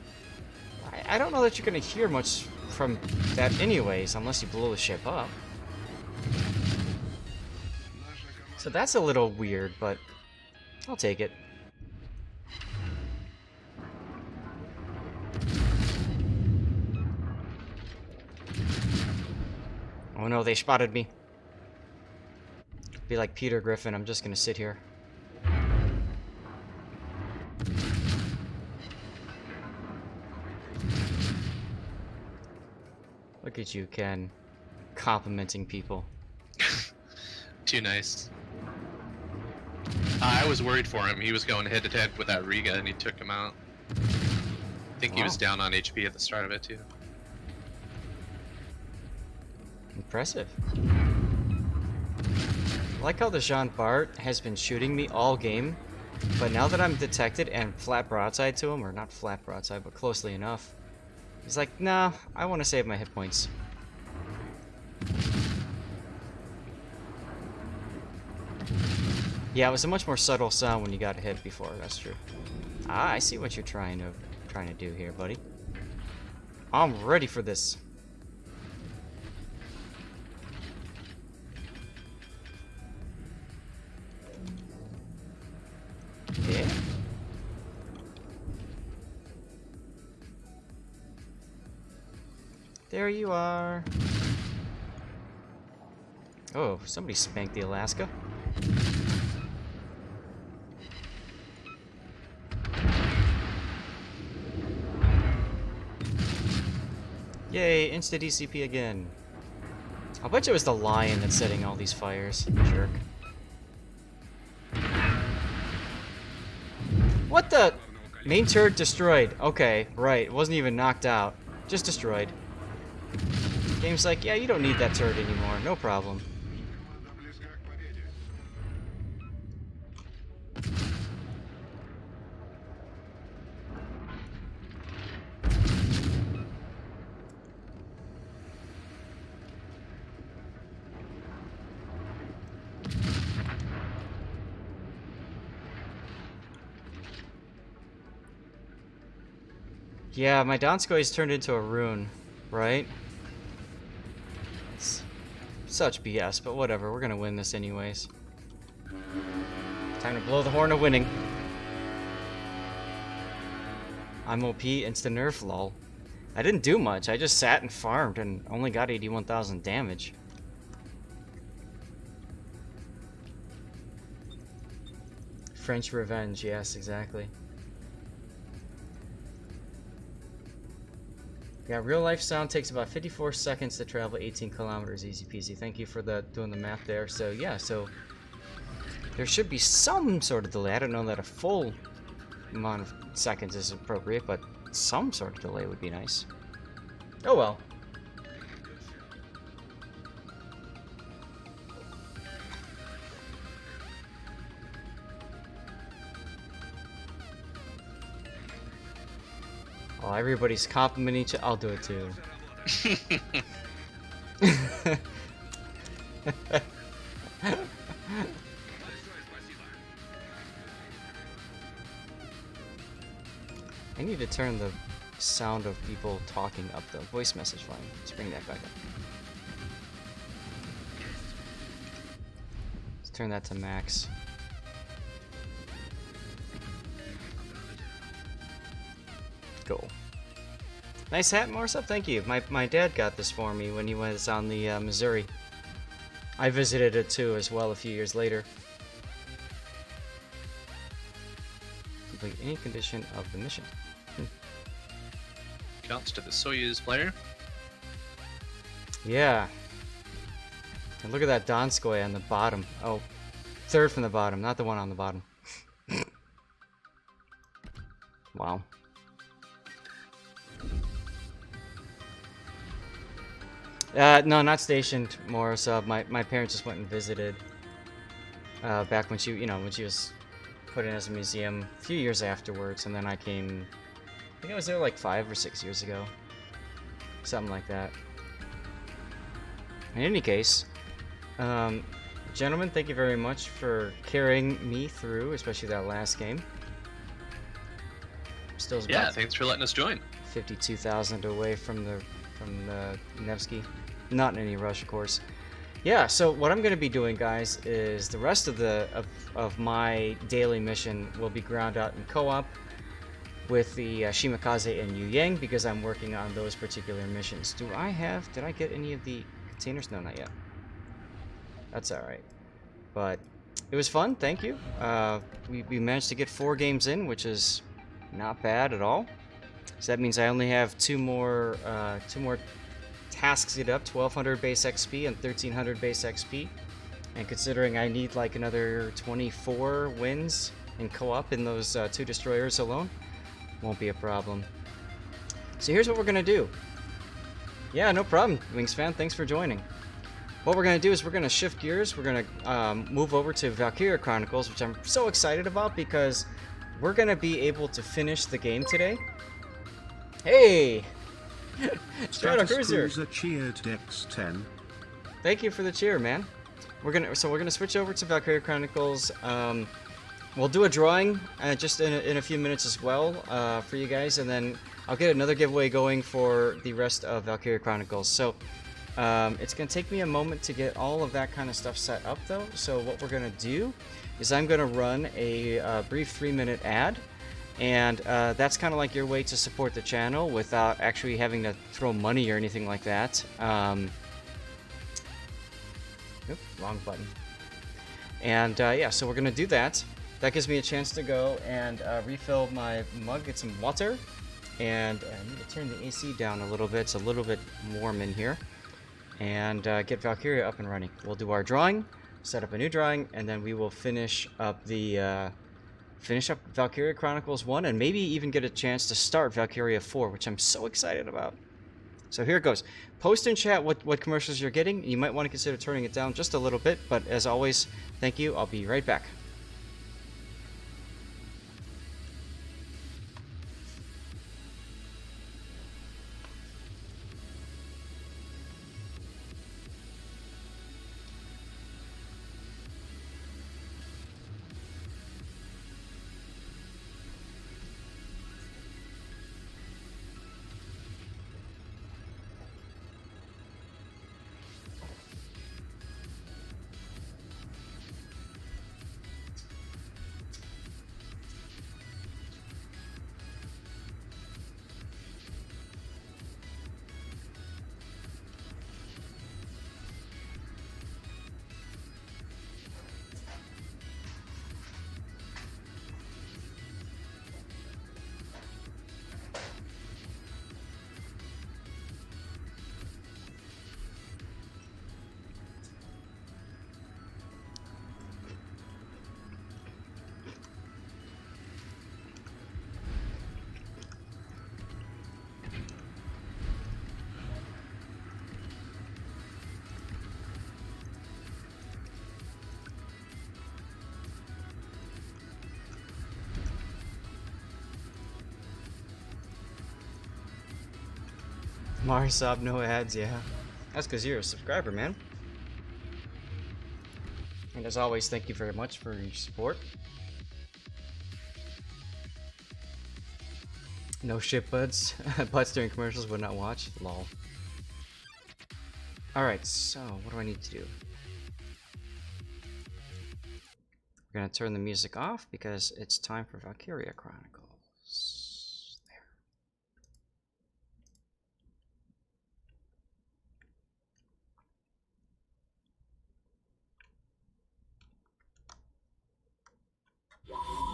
I don't know that you're going to hear much from that anyways, unless you blow the ship up. So that's a little weird, but I'll take it. Oh no, they spotted me. Be like Peter Griffin, I'm just gonna sit here. Look at you, Ken. Complimenting people. Too nice. I was worried for him. He was going head to head with that Riga and he took him out. I think he was down on HP at the start of it too. Impressive. I like how the Jean Bart has been shooting me all game, but now that I'm detected and flat broadside to him, or not flat broadside, but closely enough, he's like, nah, I want to save my hit points. Yeah, it was a much more subtle sound when you got hit before, that's true. Ah, I see what you're trying to do here, buddy. I'm ready for this. Yeah. There you are. Oh, somebody spanked the Alaska. Yay, insta DCP again. I'll bet you it was the lion that's setting all these fires. Jerk. What the? Main turret destroyed. Okay, right. It wasn't even knocked out. Just destroyed. Game's like, yeah, you don't need that turret anymore. No problem. Yeah, my Donskoi's turned into a rune, right? It's such BS, but whatever. We're gonna win this anyways. Time to blow the horn of winning. I'm OP, insta-nerf, lol. I didn't do much. I just sat and farmed and only got 81,000 damage. French revenge, yes, exactly. Yeah, real life sound takes about 54 seconds to travel 18 kilometers, easy peasy. Thank you for doing the math there. So yeah, so there should be some sort of delay. I don't know that a full amount of seconds is appropriate, but some sort of delay would be nice. Oh well. Oh, everybody's complimenting each other. I'll do it too. I need to turn the sound of people talking up, the voice message line. Let's bring that back up. Let's turn that to max. Go. Nice hat, Morris up. Thank you. My dad got this for me when he was on the Missouri. I visited it too as well a few years later. Complete any condition of the mission. Counts to the Soyuz player. Yeah. And look at that Donskoi on the bottom. Oh, third from the bottom, not the one on the bottom. Wow. No, not stationed, Morris. My parents just went and visited. Back when when she was put in as a museum a few years afterwards, and then I came. I think I was there like 5 or 6 years ago, something like that. In any case, gentlemen, thank you very much for carrying me through, especially that last game. Still, Yeah, thanks for letting us join. 52,000 away from the Nevsky. Not in any rush, of course. Yeah, so what I'm going to be doing, guys, is the rest of my daily mission will be ground out in co-op with the Shimakaze and Yu Yang, because I'm working on those particular missions. Did I get any of the containers? No, not yet. That's alright. But it was fun, thank you. We managed to get 4 games in, which is not bad at all. So that means I only have two more tasks to get up, 1200 base XP and 1300 base XP. And considering I need like another 24 wins in co-op in those 2 destroyers alone, won't be a problem. So here's what we're gonna do. Yeah, no problem, Wings fan, thanks for joining. What we're gonna do is we're gonna shift gears. We're gonna move over to Valkyria Chronicles, which I'm so excited about because we're gonna be able to finish the game today. Hey! Strato Cruiser cheered X10. Thank you for the cheer, man. We're gonna switch over to Valkyria Chronicles. We'll do a drawing just in a few minutes as well for you guys, and then I'll get another giveaway going for the rest of Valkyria Chronicles. So it's gonna take me a moment to get all of that kind of stuff set up, though. So what we're gonna do is I'm gonna run a brief 3-minute ad. And that's kind of like your way to support the channel without actually having to throw money or anything like that. Oop, wrong button. And yeah, so we're going to do that. That gives me a chance to go and refill my mug, get some water. And I need to turn the AC down a little bit. It's a little bit warm in here. And get Valkyria up and running. We'll do our drawing, set up a new drawing, and then we will finish up the finish up Valkyria Chronicles 1, and maybe even get a chance to start Valkyria 4, which I'm so excited about. So here it goes. Post in chat what commercials you're getting. You might want to consider turning it down just a little bit, but as always, thank you. I'll be right back. Marisab, no ads, yeah. That's because you're a subscriber, man. And as always, thank you very much for your support. No shit, buds. Buds during commercials would not watch. Lol. Alright, so what do I need to do? We're gonna turn the music off because it's time for Valkyria Chronicles.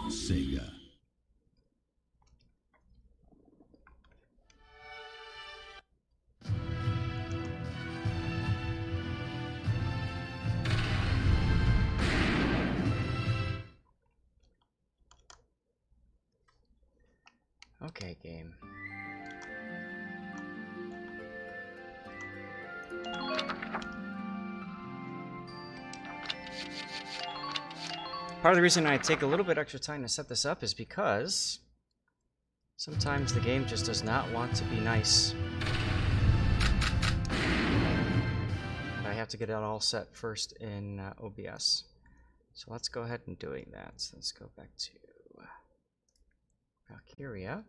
Sega. Okay, game. Part of the reason I take a little bit extra time to set this up is because sometimes the game just does not want to be nice. And I have to get it all set first in OBS. So let's go ahead and doing that. So let's go back to Valkyria.